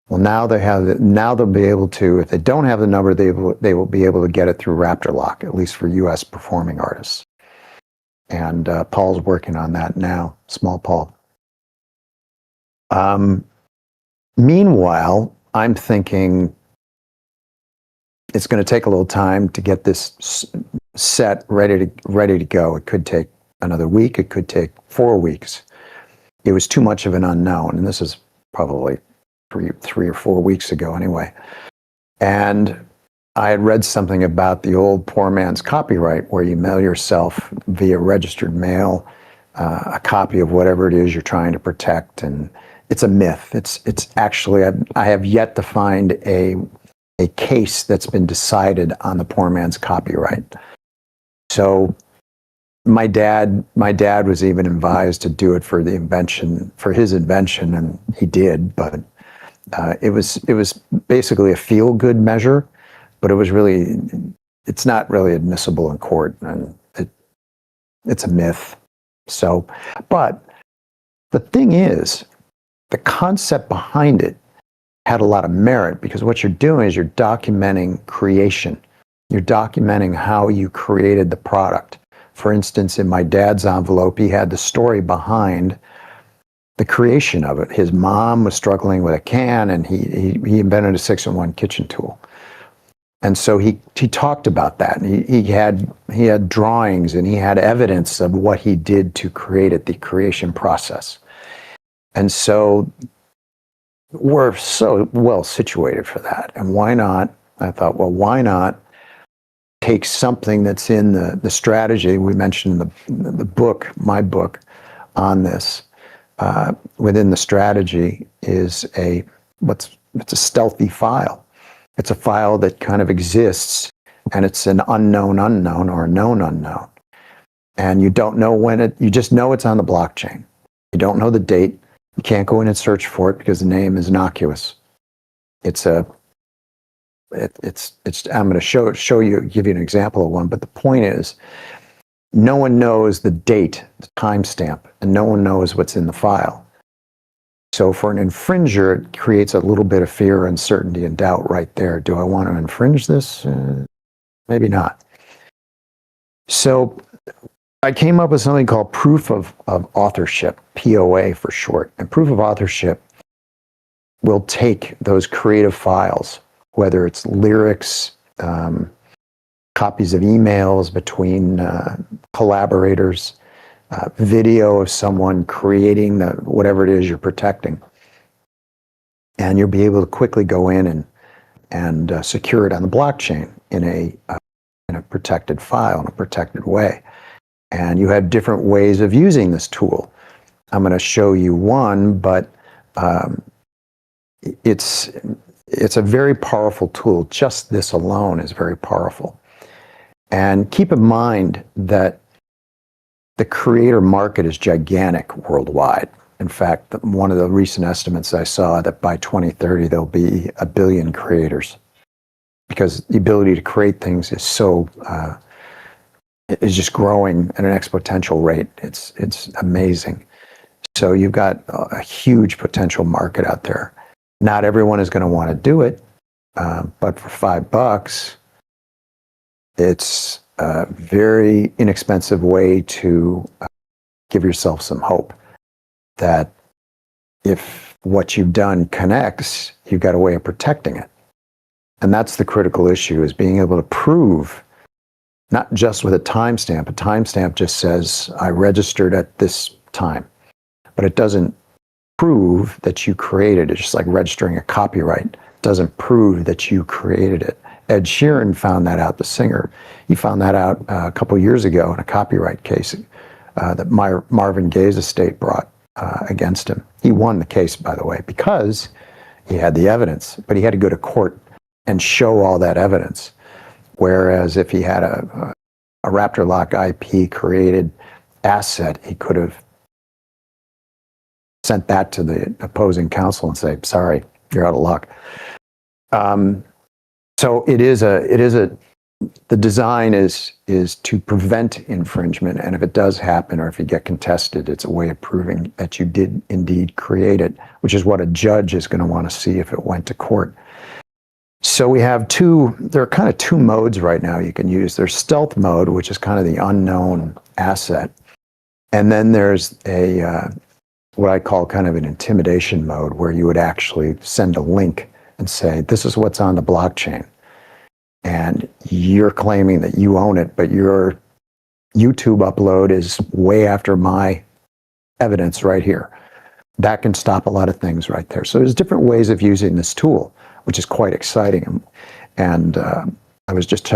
Well, now they have it. Now they'll be able to, if they don't have the number, they will be able to get it through Raptorlock, at least for US performing artists. And Paul's working on that now, Small Paul. Meanwhile, I'm thinking it's going to take a little time to get this set ready to go. It could take another week. It could take 4 weeks. It was too much of an unknown, and this is probably three or 4 weeks ago anyway. And I had read something about the old poor man's copyright, where you mail yourself via registered mail a copy of whatever it is you're trying to protect, and it's a myth. It's actually, I have yet to find a case that's been decided on the poor man's copyright. So my dad was even advised to do it for his invention, and he did, but it was basically a feel-good measure, but it's not really admissible in court, and it's a myth. So, but the thing is, the concept behind it had a lot of merit, because what you're doing is you're documenting creation. You're documenting how you created the product. For instance, in my dad's envelope, he had the story behind the creation of it. His mom was struggling with a can, and he invented a 6-in-1 kitchen tool. And so he talked about that, and he had drawings, and he had evidence of what he did to create it, the creation process. And so we're so well situated for that. And why not? I thought, well, why not take something that's in the strategy we mentioned in the book, my book on this. Within the strategy is it's a stealthy file. It's a file that kind of exists, and it's an unknown unknown, or a known unknown. And you don't know you just know it's on the blockchain. You don't know the date. You can't go in and search for it because the name is innocuous. I'm going to give you an example of one, but the point is, no one knows the date, the timestamp, and no one knows what's in the file. So for an infringer, it creates a little bit of fear, uncertainty, and doubt right there. Do I want to infringe this? Maybe not. So I came up with something called proof of authorship, POA for short. And proof of authorship will take those creative files, whether it's lyrics, copies of emails between collaborators, video of someone creating whatever it is you're protecting. And you'll be able to quickly go in and secure it on the blockchain in a protected file, in a protected way. And you have different ways of using this tool. I'm going to show you one, but it's a very powerful tool. Just this alone is very powerful. And keep in mind that the creator market is gigantic worldwide. In fact, one of the recent estimates I saw that by 2030, there'll be 1 billion creators, because the ability to create things is is just growing at an exponential rate. It's amazing. So you've got a huge potential market out there. Not everyone is going to want to do it, but for $5, it's a very inexpensive way to give yourself some hope that if what you've done connects, you've got a way of protecting it. And that's the critical issue, is being able to prove, not just with a timestamp. A timestamp just says, I registered at this time, but it doesn't prove that you created it. It's just like registering a copyright. It doesn't prove that you created it. Ed Sheeran found that out, the singer. He found that out a couple years ago in a copyright case that Marvin Gaye's estate brought against him. He won the case, by the way, because he had the evidence, but he had to go to court and show all that evidence. Whereas if he had a Raptor Lock IP created asset, he could have sent that to the opposing counsel and say, sorry, you're out of luck. So the design is to prevent infringement, and if it does happen, or if you get contested, it's a way of proving that you did indeed create it, which is what a judge is going to want to see if it went to court. So we have there are kind of two modes right now you can use. There's stealth mode, which is kind of the unknown asset. And then there's what I call kind of an intimidation mode, where you would actually send a link and say, this is what's on the blockchain. And you're claiming that you own it, but your YouTube upload is way after my evidence right here. That can stop a lot of things right there. So there's different ways of using this tool. which is quite exciting. And I was just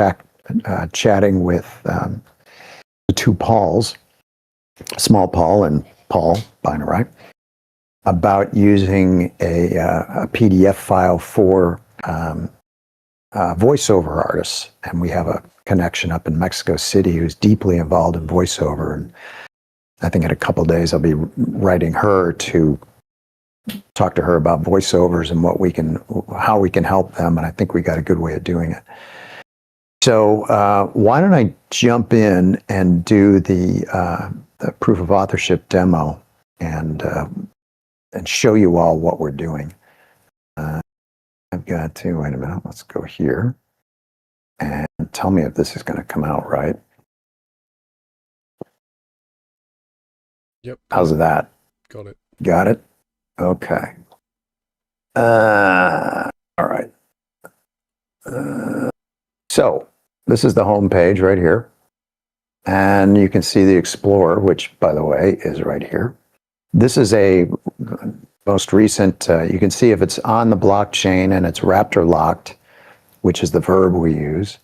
chatting with the two Pauls, Small Paul and Paul Binarai, about using a PDF file for voiceover artists. And we have a connection up in Mexico City who's deeply involved in voiceover. And I think in a couple of days I'll be writing her to talk to her about voiceovers and how we can help them. And I think we got a good way of doing it. So why don't I jump in and do the proof of authorship demo and show you all what we're doing. I've got to, wait a minute, let's go here and tell me if this is going to come out right.
Yep.
How's that?
Got it.
Got it? Okay. All right. So this is the home page right here. And you can see the Explorer, which, by the way, is right here. This is a most recent, you can see if it's on the blockchain and it's Raptor locked, which is the verb we use.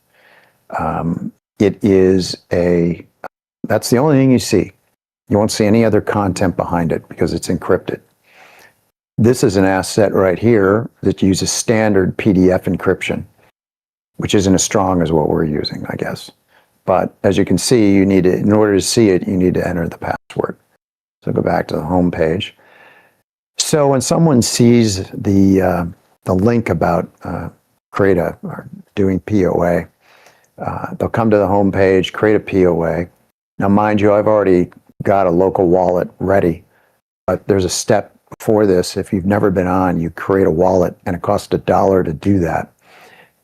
It is that's the only thing you see. You won't see any other content behind it because it's encrypted. This is an asset right here that uses standard PDF encryption, which isn't as strong as what we're using, I guess. But as you can see, you need to, in order to see it, you need to enter the password. So go back to the home page. So when someone sees the link about or doing POA, they'll come to the home page, create a POA. Now, mind you, I've already got a local wallet ready, but there's a step before this. If you've never been on, you create a wallet, and it costs $1 to do that.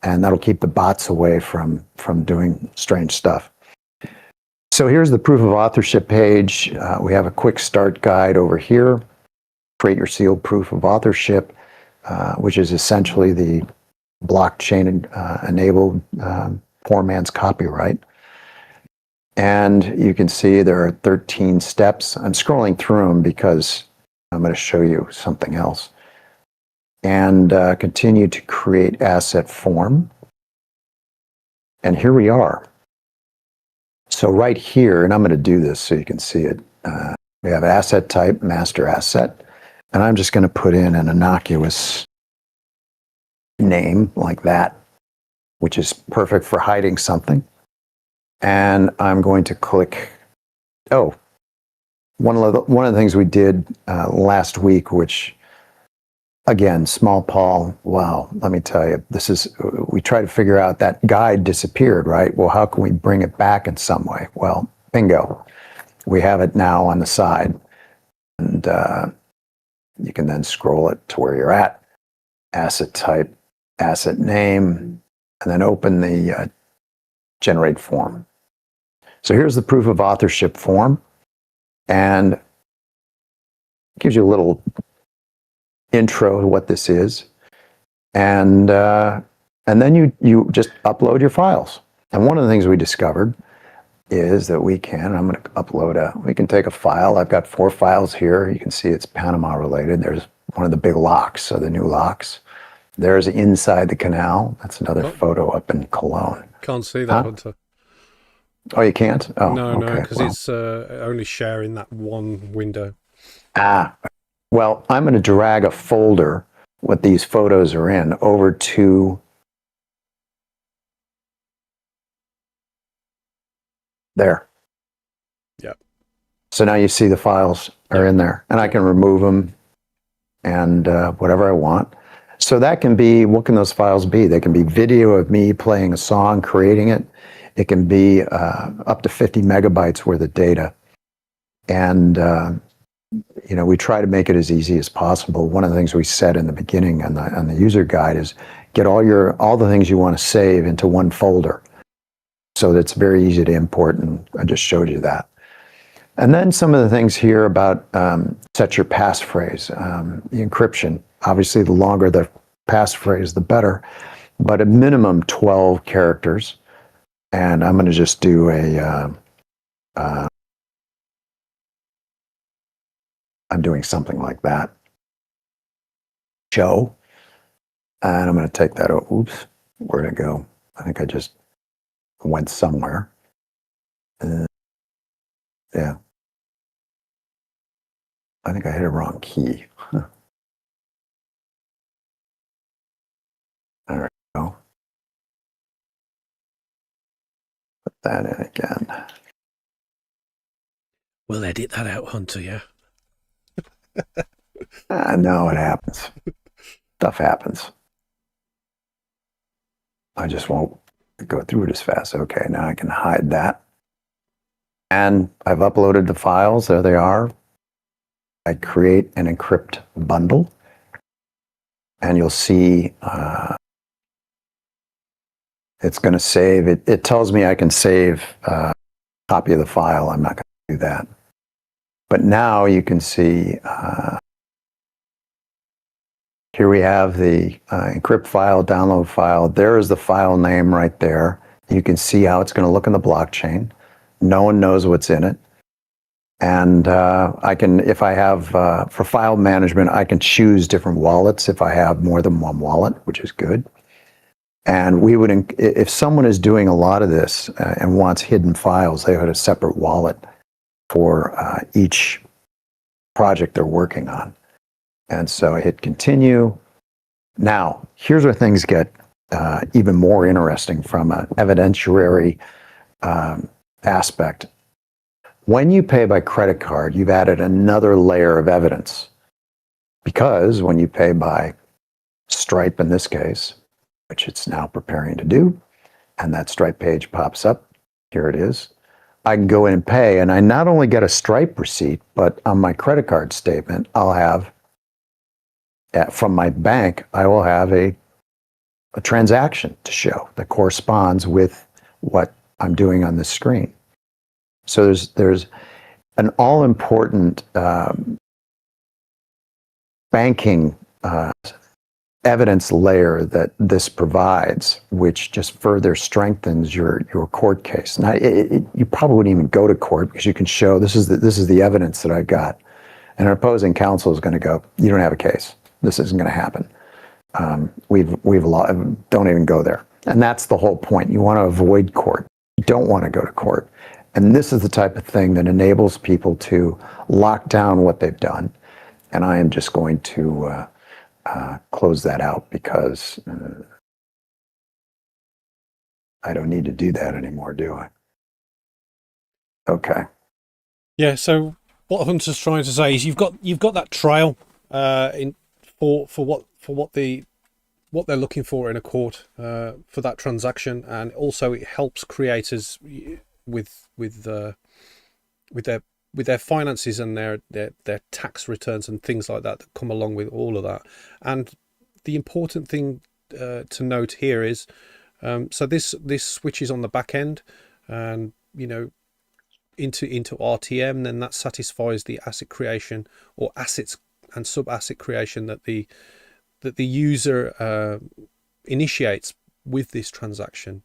And that'll keep the bots away from doing strange stuff. So here's the proof of authorship page. We have a quick start guide over here. Create your sealed proof of authorship, which is essentially the blockchain enabled poor man's copyright. And you can see there are 13 steps. I'm scrolling through them because I'm going to show you something else. And continue to create asset form. And here we are. So right here, and I'm going to do this so you can see it. We have asset type, master asset. And I'm just going to put in an innocuous name like that, which is perfect for hiding something. And I'm going to click, one of the things we did last week, which, again, Small Paul, wow, let me tell you, we try to figure out that guide disappeared, right? Well, how can we bring it back in some way? Well, bingo. We have it now on the side. And you can then scroll it to where you're at. Asset type, asset name, and then open the generate form. So here's the proof of authorship form. And it gives you a little intro to what this is, and then you just upload your files. And one of the things we discovered is that I'm going to upload we can take a file. I've got 4 files here. You can see it's Panama related. There's one of the big locks, so the new locks. There's inside the canal. That's another photo up in Cologne.
Can't see that, Hunter.
Oh, you can't? Oh,
no,
okay.
because it's only sharing that one window.
Well, I'm going to drag a folder what these photos are in over to there.
Yep.
So now you see the files are in there, and I can remove them and whatever I want. So that can be, what can those files be? They can be video of me playing a song, creating it. It can be up to 50 megabytes worth of data. And we try to make it as easy as possible. One of the things we said in the beginning on the user guide is get all the things you want to save into one folder, so that it's very easy to import, and I just showed you that. And then some of the things here about set your passphrase, the encryption. Obviously, the longer the passphrase, the better, but a minimum 12 characters. And I'm going to just do I'm doing something like that. Show. And I'm going to take that. Oops, where'd it go? I think I just went somewhere. Yeah. I think I hit a wrong key. Huh. There we go. Put that in again.
We'll edit that out, Hunter, yeah?
No, it happens. Stuff happens. I just won't go through it as fast. Okay, now I can hide that. And I've uploaded the files. There they are. I create an encrypt bundle. And you'll see it's going to save. It tells me I can save a copy of the file. I'm not going to do that. But now you can see here we have the encrypt file, download file. There is the file name right there. You can see how it's going to look in the blockchain. No one knows what's in it. And I can, if I have, for file management, I can choose different wallets if I have more than one wallet, which is good. And we would, if someone is doing a lot of this and wants hidden files, they have a separate wallet for each project they're working on. And so I hit continue. Now, here's where things get even more interesting from an evidentiary aspect. When you pay by credit card, you've added another layer of evidence. Because when you pay by Stripe in this case, which it's now preparing to do, and that Stripe page pops up, here it is, I can go in and pay, and I not only get a Stripe receipt, but on my credit card statement, I'll have, from my bank, I will have a transaction to show that corresponds with what I'm doing on the screen. So there's an all-important banking evidence layer that this provides, which just further strengthens your court case. Now, you probably wouldn't even go to court because you can show this is the evidence that I've got, and an opposing counsel is going to go, you don't have a case. This isn't going to happen. Don't even go there. And that's the whole point. You want to avoid court. You don't want to go to court. And this is the type of thing that enables people to lock down what they've done. And I am just going to close that out because I don't need to do that anymore, do I? Okay.
Yeah, so what Hunter's trying to say is you've got that trail for what they're looking for in a court for that transaction, and also it helps creators with their finances and their tax returns and things like that come along with all of that. And the important thing to note here is so this switches on the back end, and into RTM, then that satisfies the asset creation or assets and sub-asset creation that the user initiates with this transaction.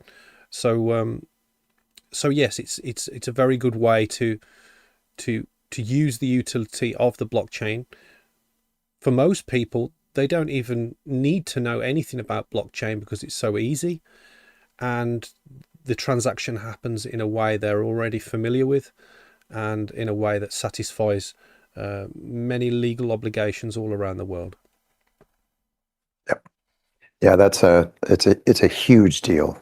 So yes, it's a very good way to use the utility of the blockchain. For most people, they don't even need to know anything about blockchain because it's so easy, and the transaction happens in a way they're already familiar with, and in a way that satisfies many legal obligations all around the world.
Yep. Yeah, it's a huge deal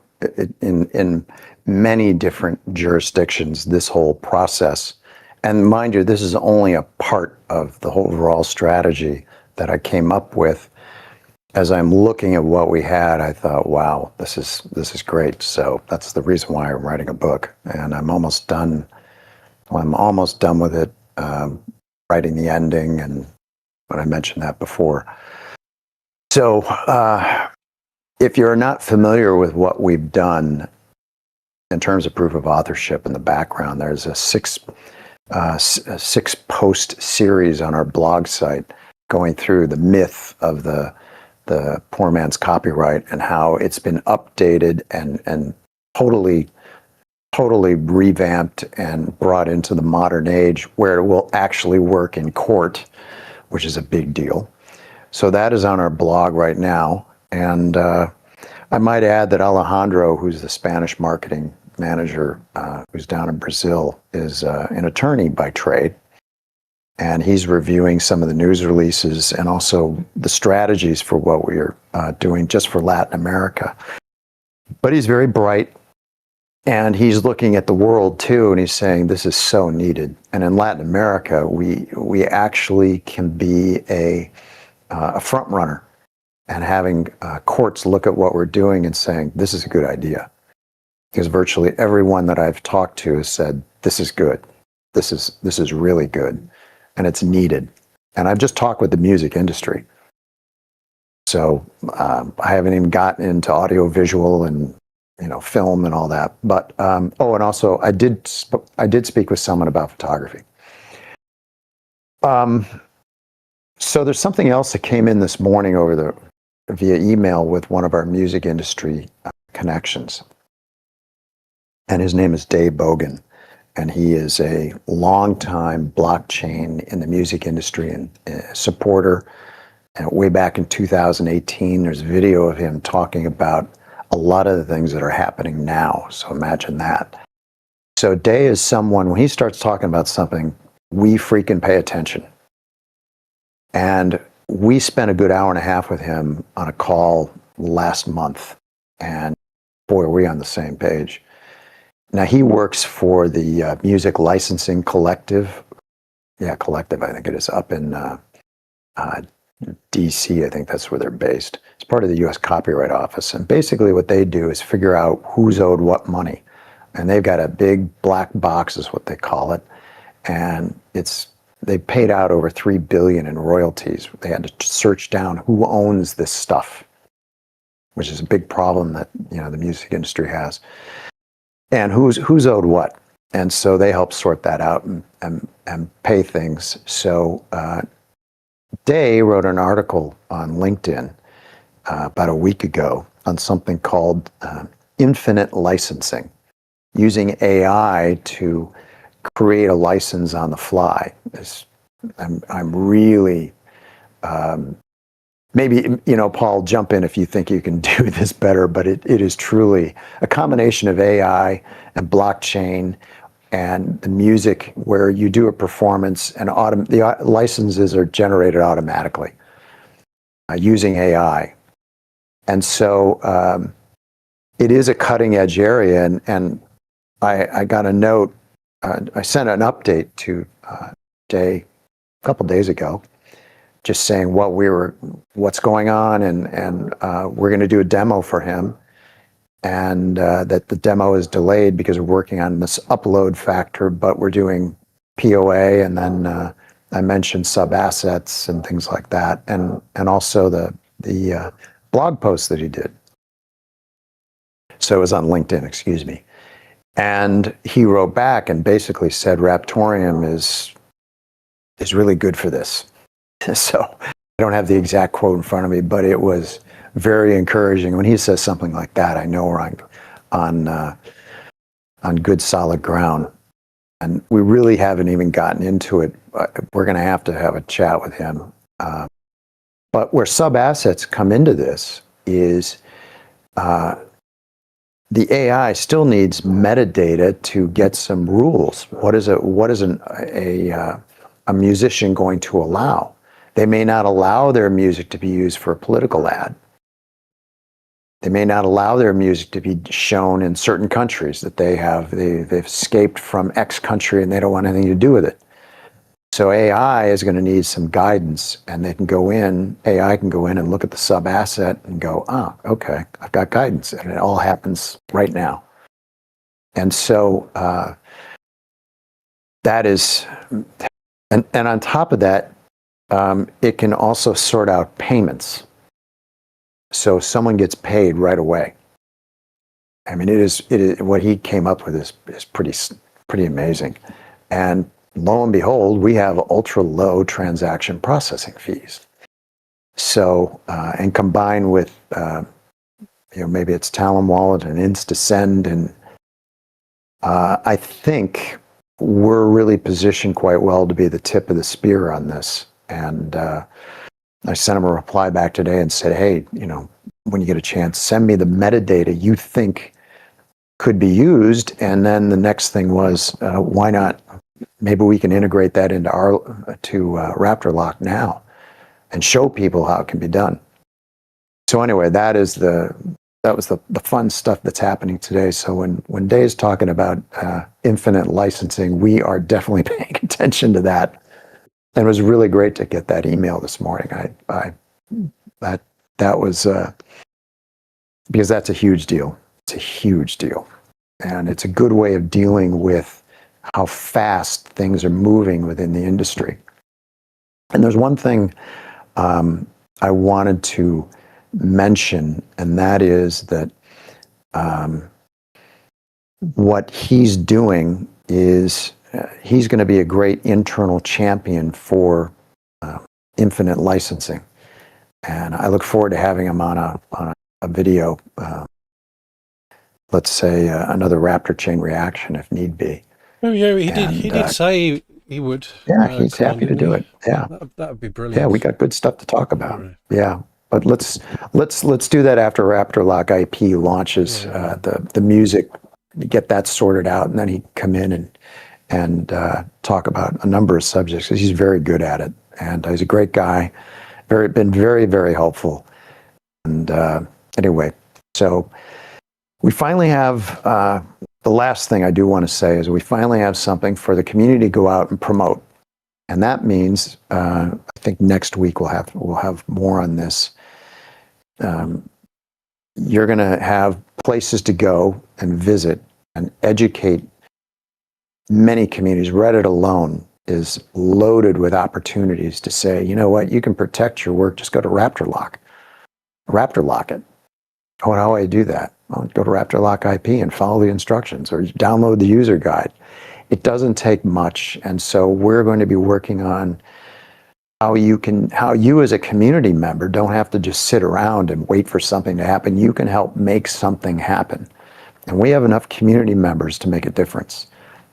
in many different jurisdictions, this whole process. And mind you, this is only a part of the whole overall strategy that I came up with. As I'm looking at what we had, I thought, wow, this is great. So that's the reason why I'm writing a book, and I'm almost done. Well, I'm almost done with it, writing the ending, and when I mentioned that before. So if you're not familiar with what we've done in terms of proof of authorship in the background, there's a six post series on our blog site going through the myth of the poor man's copyright and how it's been updated and totally revamped and brought into the modern age where it will actually work in court, which is a big deal. So that is on our blog right now. And I might add that Alejandro, who's the Spanish marketing manager, who's down in Brazil, is an attorney by trade. And he's reviewing some of the news releases and also the strategies for what we're doing just for Latin America. But he's very bright, and he's looking at the world too, and he's saying this is so needed. And in Latin America, we actually can be a front runner, and having courts look at what we're doing and saying this is a good idea. Because virtually everyone that I've talked to has said this is good, this is really good, and it's needed. And I've just talked with the music industry. So I haven't even gotten into audio visual and film and all that. But and also I did speak with someone about photography. So there's something else that came in this morning via email with one of our music industry connections, and his name is Dave Bogan, and he is a longtime blockchain in the music industry and supporter. And way back in 2018, there's a video of him talking about a lot of the things that are happening now. So imagine that. So Day is someone, when he starts talking about something, we freaking pay attention. And we spent a good hour and a half with him on a call last month. And boy, are we on the same page. Now he works for the Music Licensing Collective. Yeah, Collective, I think it is, up in DC, I think that's where they're based. It's part of the US Copyright Office. And basically what they do is figure out who's owed what money. And they've got a big black box, is what they call it. And they paid out over $3 billion in royalties. They had to search down who owns this stuff, which is a big problem that the music industry has. And who's owed what. And so they help sort that out and pay things. So Day wrote an article on LinkedIn about a week ago on something called infinite licensing, using AI to create a license on the fly. I'm really, maybe, Paul, jump in if you think you can do this better, but it is truly a combination of AI and blockchain and the music, where you do a performance and the licenses are generated automatically using AI. And so it is a cutting edge area. And I got a note, I sent an update to Day a couple days ago, just saying what's going on, and we're going to do a demo for him. And that the demo is delayed because we're working on this upload factor, but we're doing POA, and then I mentioned sub-assets and things like that, and also the blog post that he did. So it was on LinkedIn, excuse me. And he wrote back and basically said Raptoreum is really good for this. So I don't have the exact quote in front of me, but it was very encouraging. When he says something like that, I know we're on good solid ground. And we really haven't even gotten into it. We're going to have a chat with him. But where sub-assets come into this is the AI still needs metadata to get some rules. What is a musician going to allow? They may not allow their music to be used for a political ad. They may not allow their music to be shown in certain countries that they've escaped from X country and they don't want anything to do with it. So AI is going to need some guidance, and AI can go in and look at the sub-asset and go, okay, I've got guidance, and it all happens right now. And so that is, and on top of that, it can also sort out payments. So someone gets paid right away. I mean, it is what he came up with is pretty amazing. And lo and behold, we have ultra low transaction processing fees. So, and combined with, maybe it's Talon Wallet and InstaSend, and I think we're really positioned quite well to be the tip of the spear on this. And I sent him a reply back today and said, hey, when you get a chance, send me the metadata you think could be used. And then the next thing was, why not? Maybe we can integrate that into Raptor Lock now and show people how it can be done. So anyway, that was the fun stuff that's happening today. So when Dave's talking about infinite licensing, we are definitely paying attention to that. And it was really great to get that email this morning. That was because that's a huge deal. It's a huge deal, and it's a good way of dealing with how fast things are moving within the industry. And there's one thing I wanted to mention, and that is that what he's doing is he's going to be a great internal champion for infinite licensing, and I look forward to having him on a video. Let's say another Raptor chain reaction if need be.
Oh yeah, he did say he would.
Yeah, he's happy to do it. Yeah,
that would be brilliant.
Yeah, we got good stuff to talk about.
Right.
Yeah, but let's do that after Raptor Lock IP launches. The music, get that sorted out, and then he come in and talk about a number of subjects because he's very good at it, and he's a great guy. Been very, very helpful. And anyway, so we finally have the last thing I do want to say is we finally have something for the community to go out and promote, and that means I think next week we'll have more on this. You're going to have places to go and visit and educate many communities. Reddit alone is loaded with opportunities to say, you know what, you can protect your work. Just go to Raptor Lock it. Oh, how do I do that? Well, go to Raptor Lock IP and follow the instructions, or download the user guide. It doesn't take much, and so we're going to be working on how you as a community member don't have to just sit around and wait for something to happen. You can help make something happen, and we have enough community members to make a difference.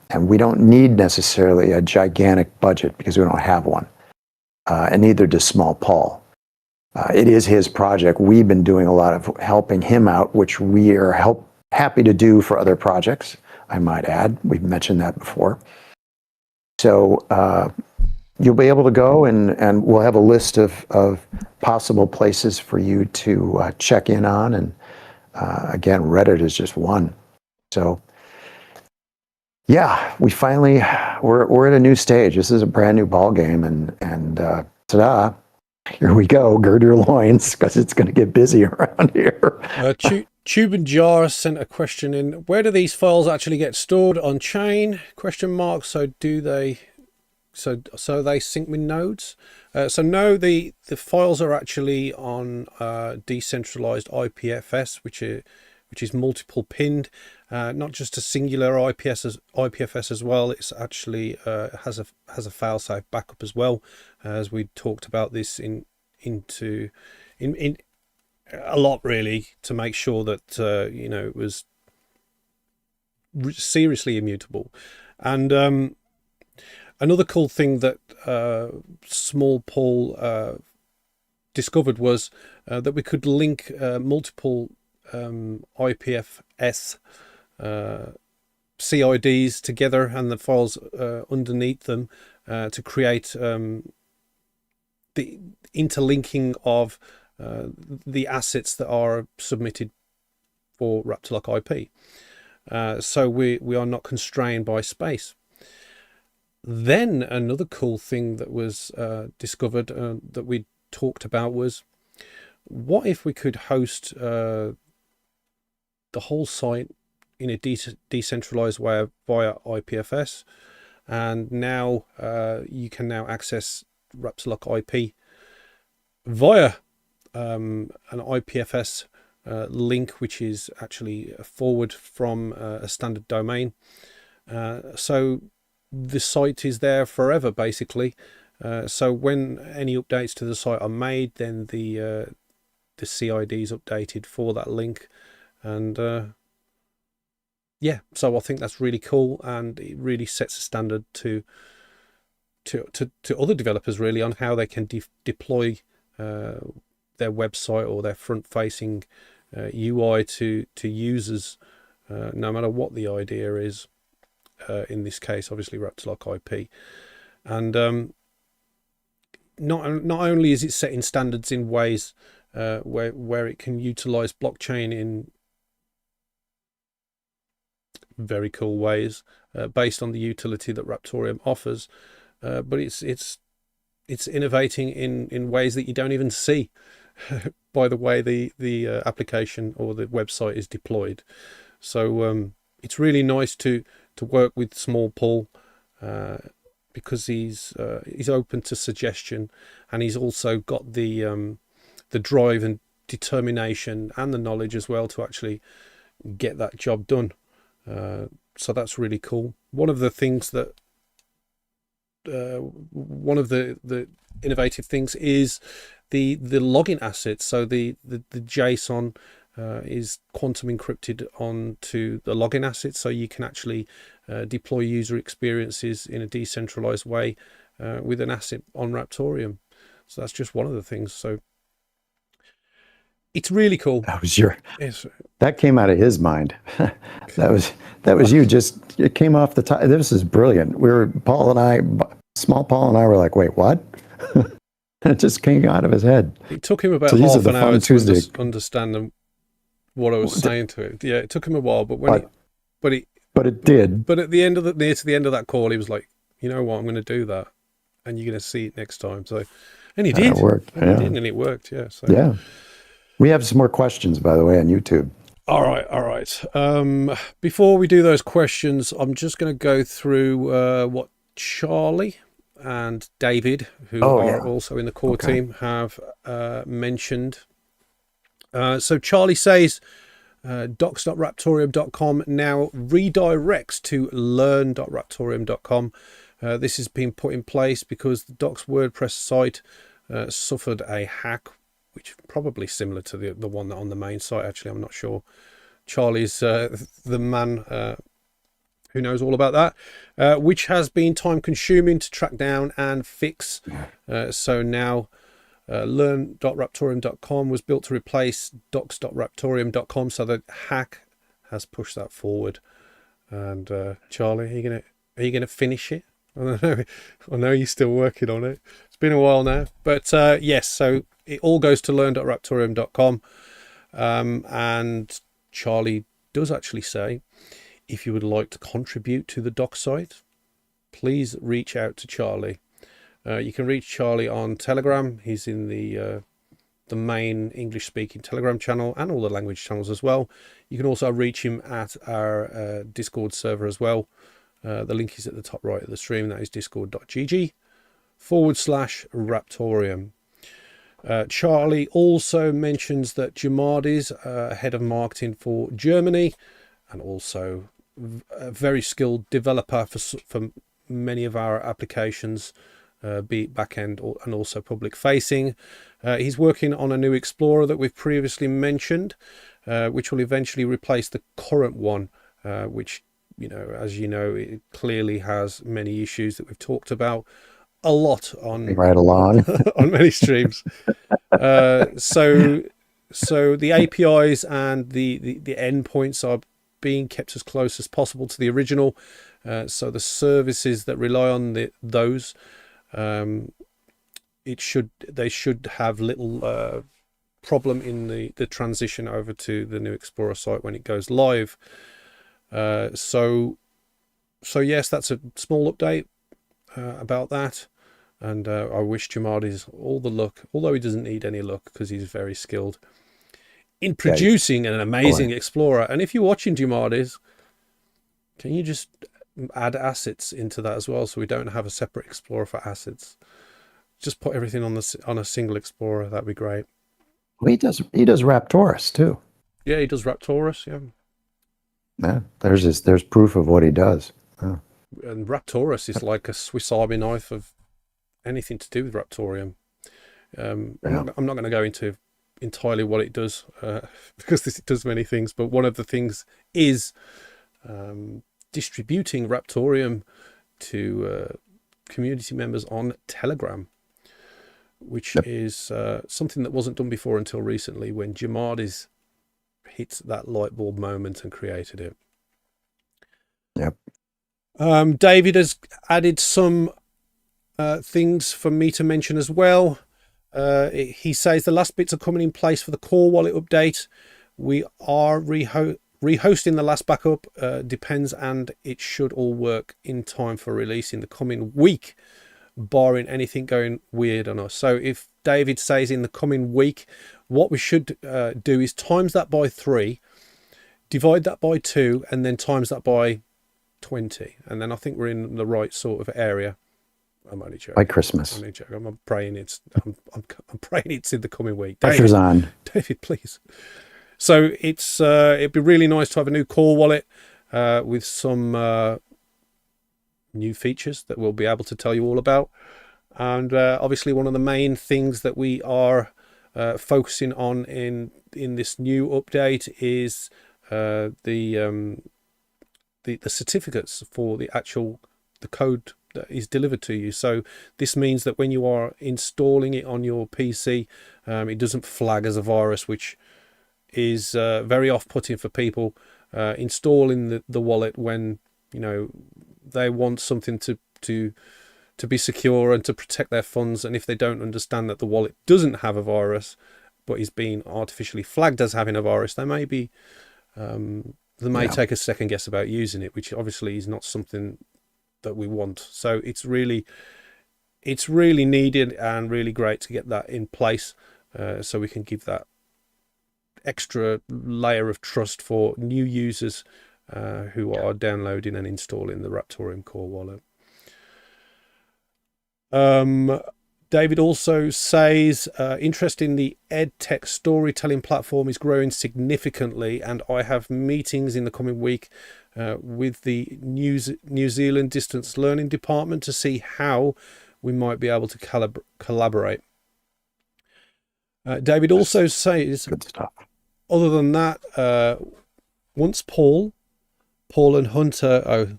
And we don't need necessarily a gigantic budget because we don't have one, and neither does Small Paul. It is his project. We've been doing a lot of helping him out, which we are happy to do for other projects, I might add. We've mentioned that before. So you'll be able to go, and we'll have a list of possible places for you to check in on. And again, Reddit is just one. So yeah, we're at a new stage. This is a brand new ball game, and ta-da! Here we go. Gird your loins, because it's going to get busy around here.
Tube and Jar sent a question in. Where do these files actually get stored on chain? Question mark. So do they? So they sync with nodes? So no, the files are actually on decentralized IPFS, which is multiple pinned, not just a singular IPFS as well. It's actually has a fail-safe backup as well, as we talked about this in a lot, really, to make sure that it was seriously immutable. And another cool thing that Small Paul discovered was that we could link multiple IPFS CIDs together and the files underneath them to create the interlinking of the assets that are submitted for Raptor Lock IP. So we are not constrained by space. Then another cool thing that was discovered that we talked about was, what if we could host the whole site in a decentralized way via IPFS, and now you can now access Raptor Lock IP via an IPFS link, which is actually a forward from a standard domain. So the site is there forever, basically. So when any updates to the site are made, then the CID is updated for that link. And yeah, so I think that's really cool, and it really sets a standard to other developers, really, on how they can deploy their website or their front-facing UI to users, no matter what the idea is. In this case, obviously Raptorlock IP, and not only is it setting standards in ways where it can utilize blockchain in very cool ways based on the utility that Raptoreum offers, but it's innovating in ways that you don't even see by the way the application or the website is deployed. So it's really nice to work with Small Paul, because he's open to suggestion, and he's also got the drive and determination and the knowledge as well to actually get that job done. So that's really cool. One of the things that one of the innovative things is the login assets. So the JSON is quantum encrypted onto the login assets, so you can actually deploy user experiences in a decentralized way with an asset on Raptoreum. So that's just one of the things. So it's really cool.
That came out of his mind. that was you. Just, it came off the top. This is brilliant. Small Paul and I were like, wait, what? It just came out of his head.
It took him about half an hour to understand what I was saying to it. Yeah, it took him a while, but it did. But at the end of near to the end of that call, he was like, you know what, I'm going to do that, and you're going to see it next time. So, and he did.
It worked.
And he did, and it worked. Yeah. So.
Yeah. We have some more questions, by the way, on YouTube.
All right. Before we do those questions, I'm just going to go through what Charlie and David, who are also in the core team, have mentioned. So Charlie says docs.raptoreum.com now redirects to learn.raptoreum.com. This has been put in place because the Docs WordPress site suffered a hack, which probably similar to the one on the main site. Actually, I'm not sure. Charlie's the man who knows all about that, which has been time consuming to track down and fix. So now learn.raptoreum.com was built to replace docs.raptoreum.com. So the hack has pushed that forward. And Charlie, are you gonna finish it? I know you're still working on it. It's been a while now, but yes. So it all goes to learn.raptoreum.com, and Charlie does actually say, if you would like to contribute to the doc site, please reach out to Charlie. You can reach Charlie on Telegram. He's in the main English-speaking Telegram channel and all the language channels as well. You can also reach him at our Discord server as well. The link is at the top right of the stream. That is discord.gg/Raptoreum. Charlie also mentions that Jamadi's head of marketing for Germany, and also a very skilled developer for many of our applications, be it back-end and also public-facing. He's working on a new Explorer that we've previously mentioned, which will eventually replace the current one, which, as you know, it clearly has many issues that we've talked about a lot on
right along
on many streams. So the APIs and the endpoints are being kept as close as possible to the original. So the services that rely on those, they should have little problem in the transition over to the new Explorer site when it goes live. So yes, that's a small update about that. And I wish Jamadi's all the luck, although he doesn't need any luck because he's very skilled in producing an amazing Explorer. And if you're watching Jamadi's, can you just add assets into that as well, so we don't have a separate Explorer for assets? Just put everything on a single Explorer. That'd be great.
Well, he does Raptorus too.
Yeah, he does Raptorus.
Yeah, there's proof of what he does. Oh.
And Raptorus is like a Swiss Army knife of anything to do with Raptoreum. I'm not going to go into entirely what it does because it does many things, but one of the things is distributing Raptoreum to community members on Telegram. which
Yep.
is something that wasn't done before until recently, when Jamardis hit that light bulb moment and created it.
Yep.
David has added some things for me to mention as well. He says the last bits are coming in place for the core wallet update. We are rehosting the last backup, depends, and it should all work in time for release in the coming week, barring anything going weird on us. So if David says in the coming week, what we should do is times that by 3, divide that by 2, and then times that by 20, and then I think we're in the right sort of area. I'm only joking.
By Christmas.
I'm only joking. I'm praying I'm praying it's in the coming week.
Pressure's on.
David, please. So it's it'd be really nice to have a new core wallet with some new features that we'll be able to tell you all about. And obviously one of the main things that we are focusing on in this new update is the certificates for the code that is delivered to you. So this means that when you are installing it on your PC, it doesn't flag as a virus, which is very off-putting for people installing the wallet when they want something to be secure and to protect their funds. And if they don't understand that the wallet doesn't have a virus but is being artificially flagged as having a virus, they may take a second guess about using it, which obviously is not something that we want. So it's really needed and really great to get that in place, so we can give that extra layer of trust for new users who are downloading and installing the Raptoreum core wallet. David also says, interest in the EdTech storytelling platform is growing significantly, and I have meetings in the coming week with the New Zealand distance learning department to see how we might be able to collaborate. David also says,
Good stuff.
Other than that, once Paul and Hunter,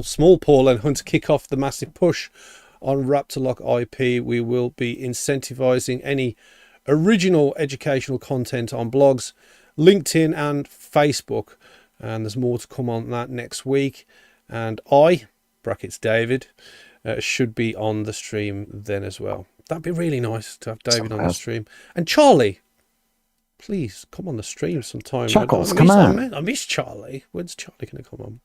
small Paul and Hunter kick off the massive push on Raptorlock IP, we will be incentivizing any original educational content on blogs, LinkedIn and Facebook. And there's more to come on that next week. And I, brackets David, should be on the stream then as well. That'd be really nice to have David on the stream. And Charlie, please come on the stream sometime.
Chuckles, come on.
I miss Charlie. When's Charlie going to come on?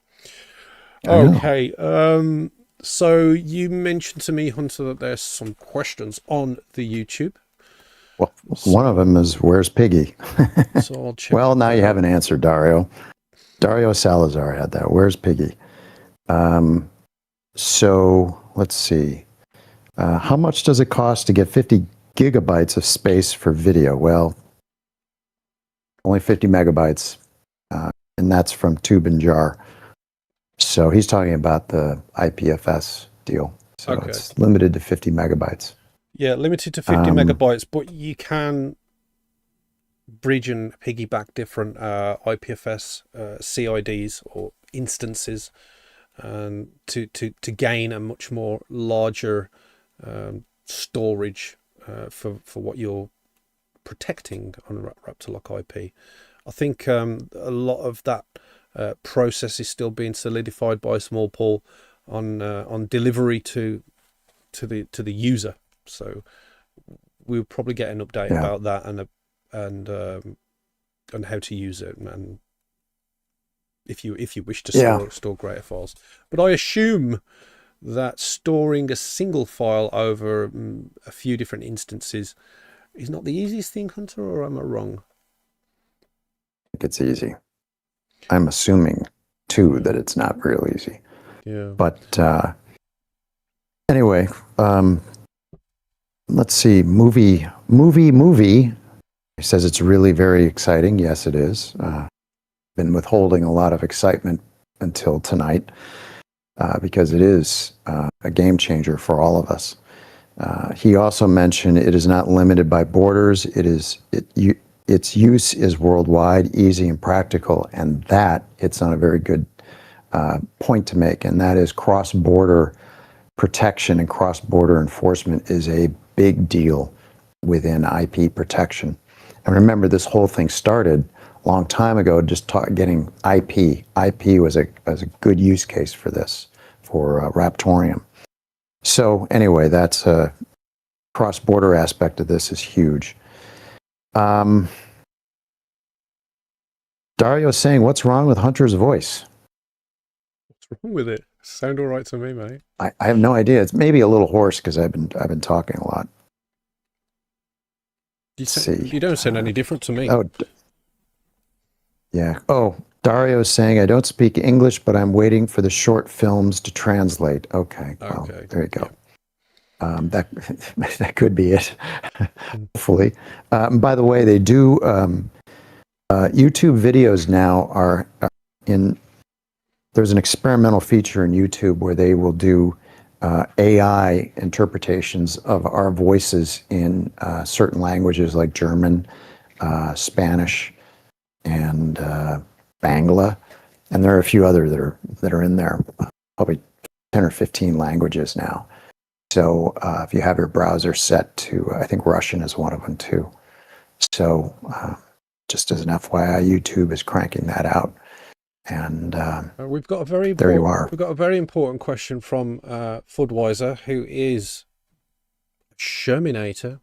Okay. So you mentioned to me, Hunter, that there's some questions on the YouTube.
Well, one of them is, where's Piggy?
So I'll check.
Well, now you have an answer, Dario. Dario Salazar had that. Where's Piggy? So let's see. How much does it cost to get 50 gigabytes of space for video? Well, only 50 megabytes, and that's from Tube and Jar. So he's talking about the IPFS deal. So it's limited to 50 megabytes.
Yeah, limited to 50 megabytes, but you can bridge and piggyback different IPFS CIDs or instances to gain a much more larger storage for what you're protecting on Raptorlock IP. I think a lot of that process is still being solidified by Small Paul on delivery to the user. So we'll probably get an update about that and how to use it, and if you wish to store greater files. But I assume that storing a single file over a few different instances is not the easiest thing, Hunter, or am I wrong?
I think it's easy. I'm assuming too that it's not real easy.
Yeah.
But anyway, let's see. Movie. He says it's really very exciting. Yes, it is. Been withholding a lot of excitement until tonight because it is a game changer for all of us. He also mentioned it is not limited by borders. Its use is worldwide, easy and practical, and that it's on a very good point to make, and that is cross-border protection and cross-border enforcement is a big deal within IP protection. And remember, this whole thing started a long time ago, just getting IP. IP was a good use case for this, for Raptoreum. So anyway, that's a cross-border aspect of this is huge. Dario's saying, what's wrong with Hunter's voice?
What's wrong with it? Sound all right to me, mate.
I have no idea. It's maybe a little hoarse because I've been talking a lot.
You don't sound any different to me.
Oh, yeah. Oh, Dario's saying, I don't speak English, but I'm waiting for the short films to translate. Okay. Well,
Okay.
there you go.
Yeah.
That could be it. Hopefully. By the way, they do YouTube videos now are in. There's an experimental feature in YouTube where they will do AI interpretations of our voices in certain languages like German, Spanish, and Bangla, and there are a few other that are in there, probably 10 or 15 languages now. So if you have your browser set to, I think Russian is one of them too. So just as an FYI, YouTube is cranking that out. And
we've got a very
there you are.
We've got a very important question from Fudweiser, who is Sherminator,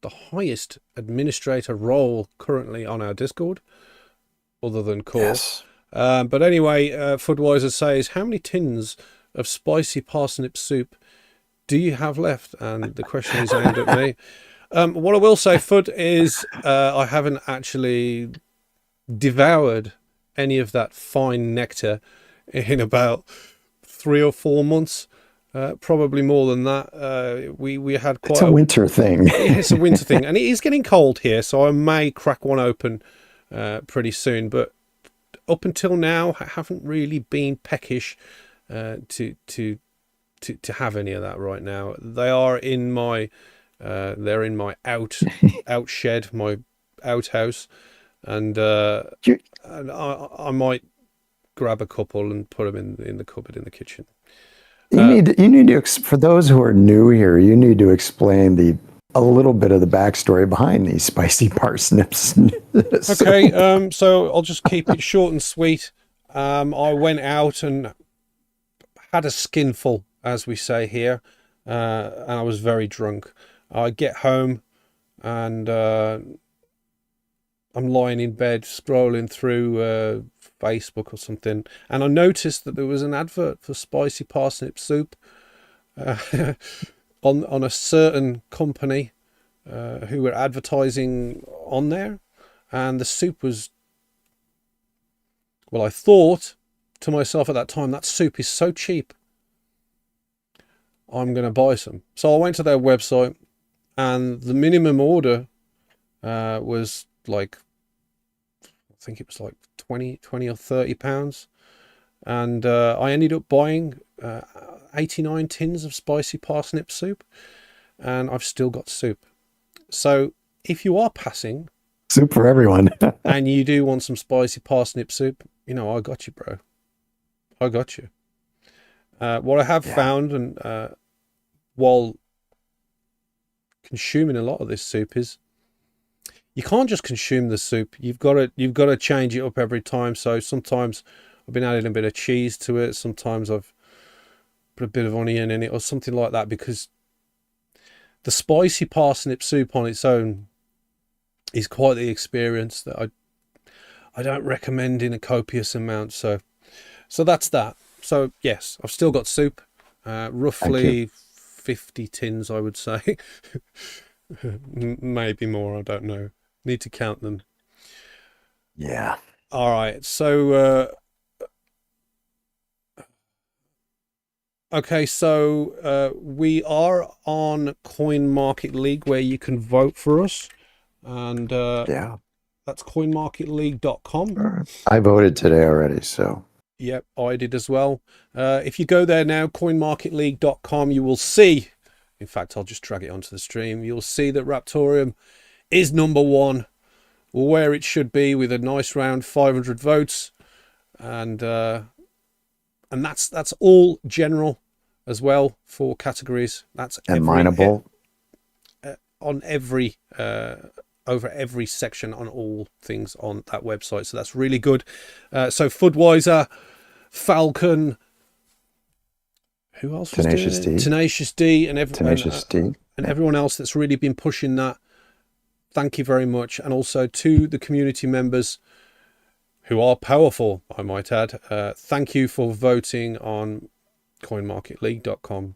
the highest administrator role currently on our Discord, other than Core.
Yes.
But anyway, Fudweiser says, how many tins of spicy parsnip soup do you have left? And the question is aimed at me. What I will say, Fud, is I haven't actually devoured any of that fine nectar in about 3 or 4 months, probably more than that. We had quite
It's a winter thing.
It's a winter thing, and it is getting cold here, so I may crack one open pretty soon. But up until now, I haven't really been peckish to have any of that right now. They are in my they're in my out shed, my outhouse. And I might grab a couple and put them in the cupboard in the kitchen.
You need to for those who are new here, you need to explain a little bit of the backstory behind these spicy parsnips.
Okay, so I'll just keep it short and sweet. I went out and had a skinful, as we say here, and I was very drunk. I get home and I'm lying in bed scrolling through Facebook or something, and I noticed that there was an advert for spicy parsnip soup on a certain company who were advertising on there, and the soup was, well, I thought to myself at that time, that soup is so cheap, I'm going to buy some. So I went to their website, and the minimum order was like, I think it was like 20 or 30 pounds, and I ended up buying 89 tins of spicy parsnip soup, and I've still got soup. So if you are passing
soup for everyone
and you do want some spicy parsnip soup, I got you, bro. I got you. What I have found, and while consuming a lot of this soup, is you can't just consume the soup. You've got to change it up every time. So sometimes I've been adding a bit of cheese to it. Sometimes I've put a bit of onion in it or something like that, because the spicy parsnip soup on its own is quite the experience that I don't recommend in a copious amount. So that's that. So yes, I've still got soup, roughly 50 tins, I would say. Maybe more, I don't know. Need to count them.
Yeah.
All right. So okay, so we are on Coin Market League, where you can vote for us, and that's coinmarketleague.com.
I voted today already, so
yep, I did as well. If you go there now, coinmarketleague.com, you will see, in fact, I'll just drag it onto the stream. You'll see that Raptoreum is number one, where it should be, with a nice round 500 votes, and that's all general. as well for categories. That's
And mineable.
On every over every section on all things on that website. So that's really good. So Fudweiser, Falcon, who else was
Tenacious
doing it?
D.
Tenacious D, and
Tenacious D.
and everyone else that's really been pushing that. Thank you very much. And also to the community members who are powerful, I might add. Thank you for voting on coinmarketleague.com.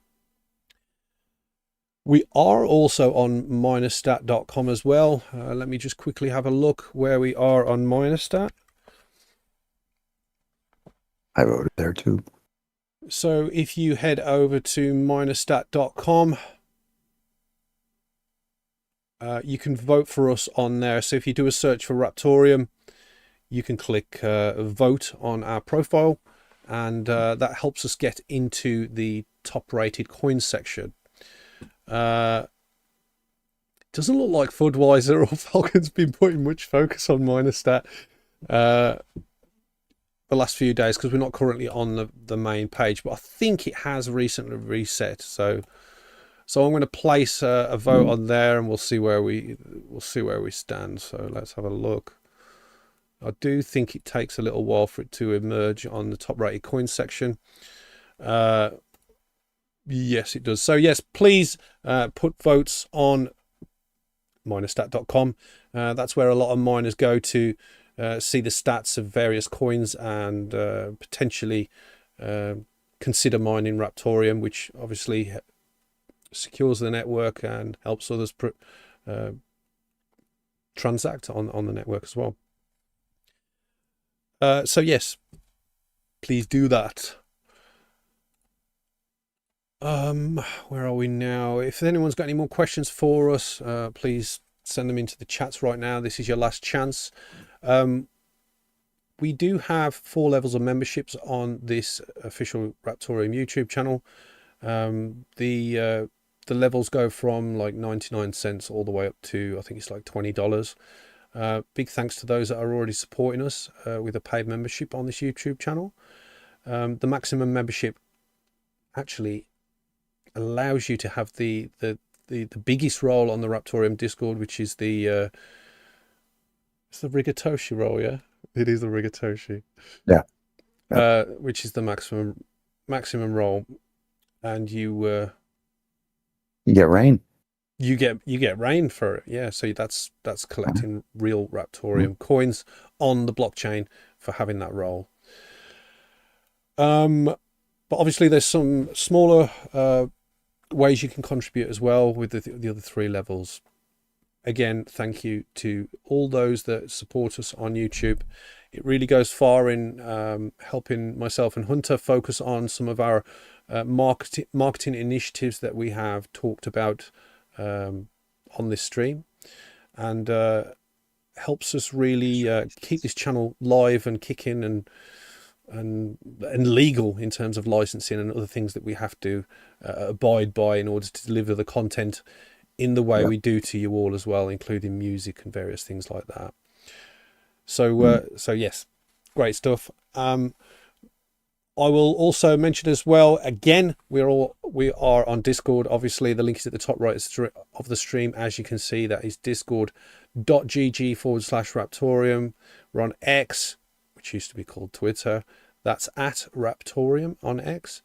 We are also on minerstat.com as well. Let me just quickly have a look where we are on Minerstat.
I voted there too.
So if you head over to minerstat.com, you can vote for us on there. So if you do a search for Raptoreum, you can click vote on our profile, and that helps us get into the top rated coins section. Doesn't look like Fudweiser or Falcon's been putting much focus on Minerstat the last few days, because we're not currently on the main page, but I think it has recently reset. So I'm going to place a vote on there, and we'll see where we stand. So let's have a look. I do think it takes a little while for it to emerge on the top rated coin section. Yes, it does. So yes, please put votes on minerstat.com. That's where a lot of miners go to see the stats of various coins and potentially consider mining Raptoreum, which obviously secures the network and helps others transact on the network as well. So yes, please do that. Where are we now? If anyone's got any more questions for us, please send them into the chats right now. This is your last chance. We do have 4 levels of memberships on this official Raptoreum YouTube channel. The levels go from like 99 cents all the way up to, I think it's like $20. Big thanks to those that are already supporting us with a paid membership on this YouTube channel. The maximum membership actually allows you to have the biggest role on the Raptoreum Discord, which is it's the Rigatoshi role. Yeah, it is the Rigatoshi.
Yeah.
Which is the maximum role, and you
get rain.
You get rain for it. Yeah, so that's collecting real Raptoreum coins on the blockchain for having that role. But obviously there's some smaller ways you can contribute as well with the other 3 levels. Again, thank you to all those that support us on YouTube. It really goes far in helping myself and Hunter focus on some of our marketing initiatives that we have talked about on this stream, and helps us really keep this channel live and kicking and legal in terms of licensing and other things that we have to abide by in order to deliver the content in the way we do to you all as well, including music and various things like that. So so yes, great stuff. I will also mention as well, again, we are on Discord. Obviously the link is at the top right of the stream. As you can see, that is discord.gg/Raptoreum. We're on X, which used to be called Twitter. That's at Raptoreum on X.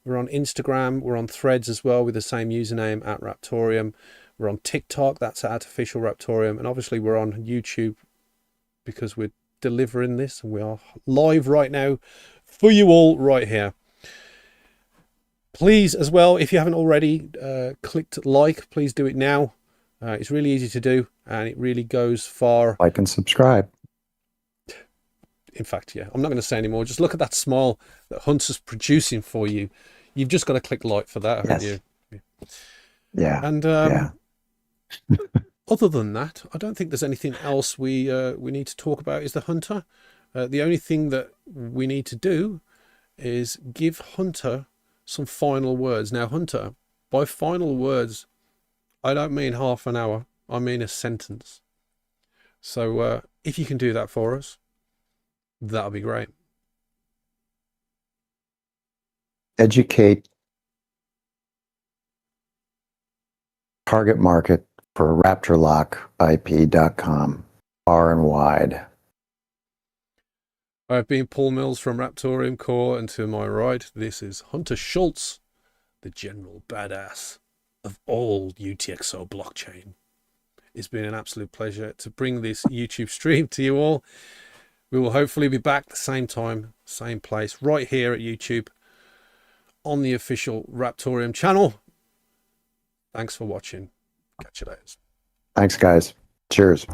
We're on Instagram. We're on Threads as well with the same username, at Raptoreum. We're on TikTok. That's at Official Raptoreum. And obviously we're on YouTube because we're delivering this. We are live right now for you all right here. Please as well, if you haven't already clicked like, please do it now. It's really easy to do, and it really goes far.
Like and subscribe.
In fact, yeah, I'm not going to say anymore. Just look at that smile that Hunter's producing for you. You've just got to click like for that, haven't you?
Yeah.
And other than that, I don't think there's anything else we need to talk about. Is the Hunter? The only thing that we need to do is give Hunter some final words. Now, Hunter, by final words, I don't mean half an hour. I mean a sentence. So if you can do that for us, that'll be great.
Educate target market for RaptorLockIP.com far and wide.
I've been Paul Mills from Raptoreum Core, and to my right, this is Hunter Schultz, the general badass of all UTXO blockchain. It's been an absolute pleasure to bring this YouTube stream to you all. We will hopefully be back the same time, same place, right here at YouTube on the official Raptoreum channel. Thanks for watching. Catch you later.
Thanks, guys. Cheers.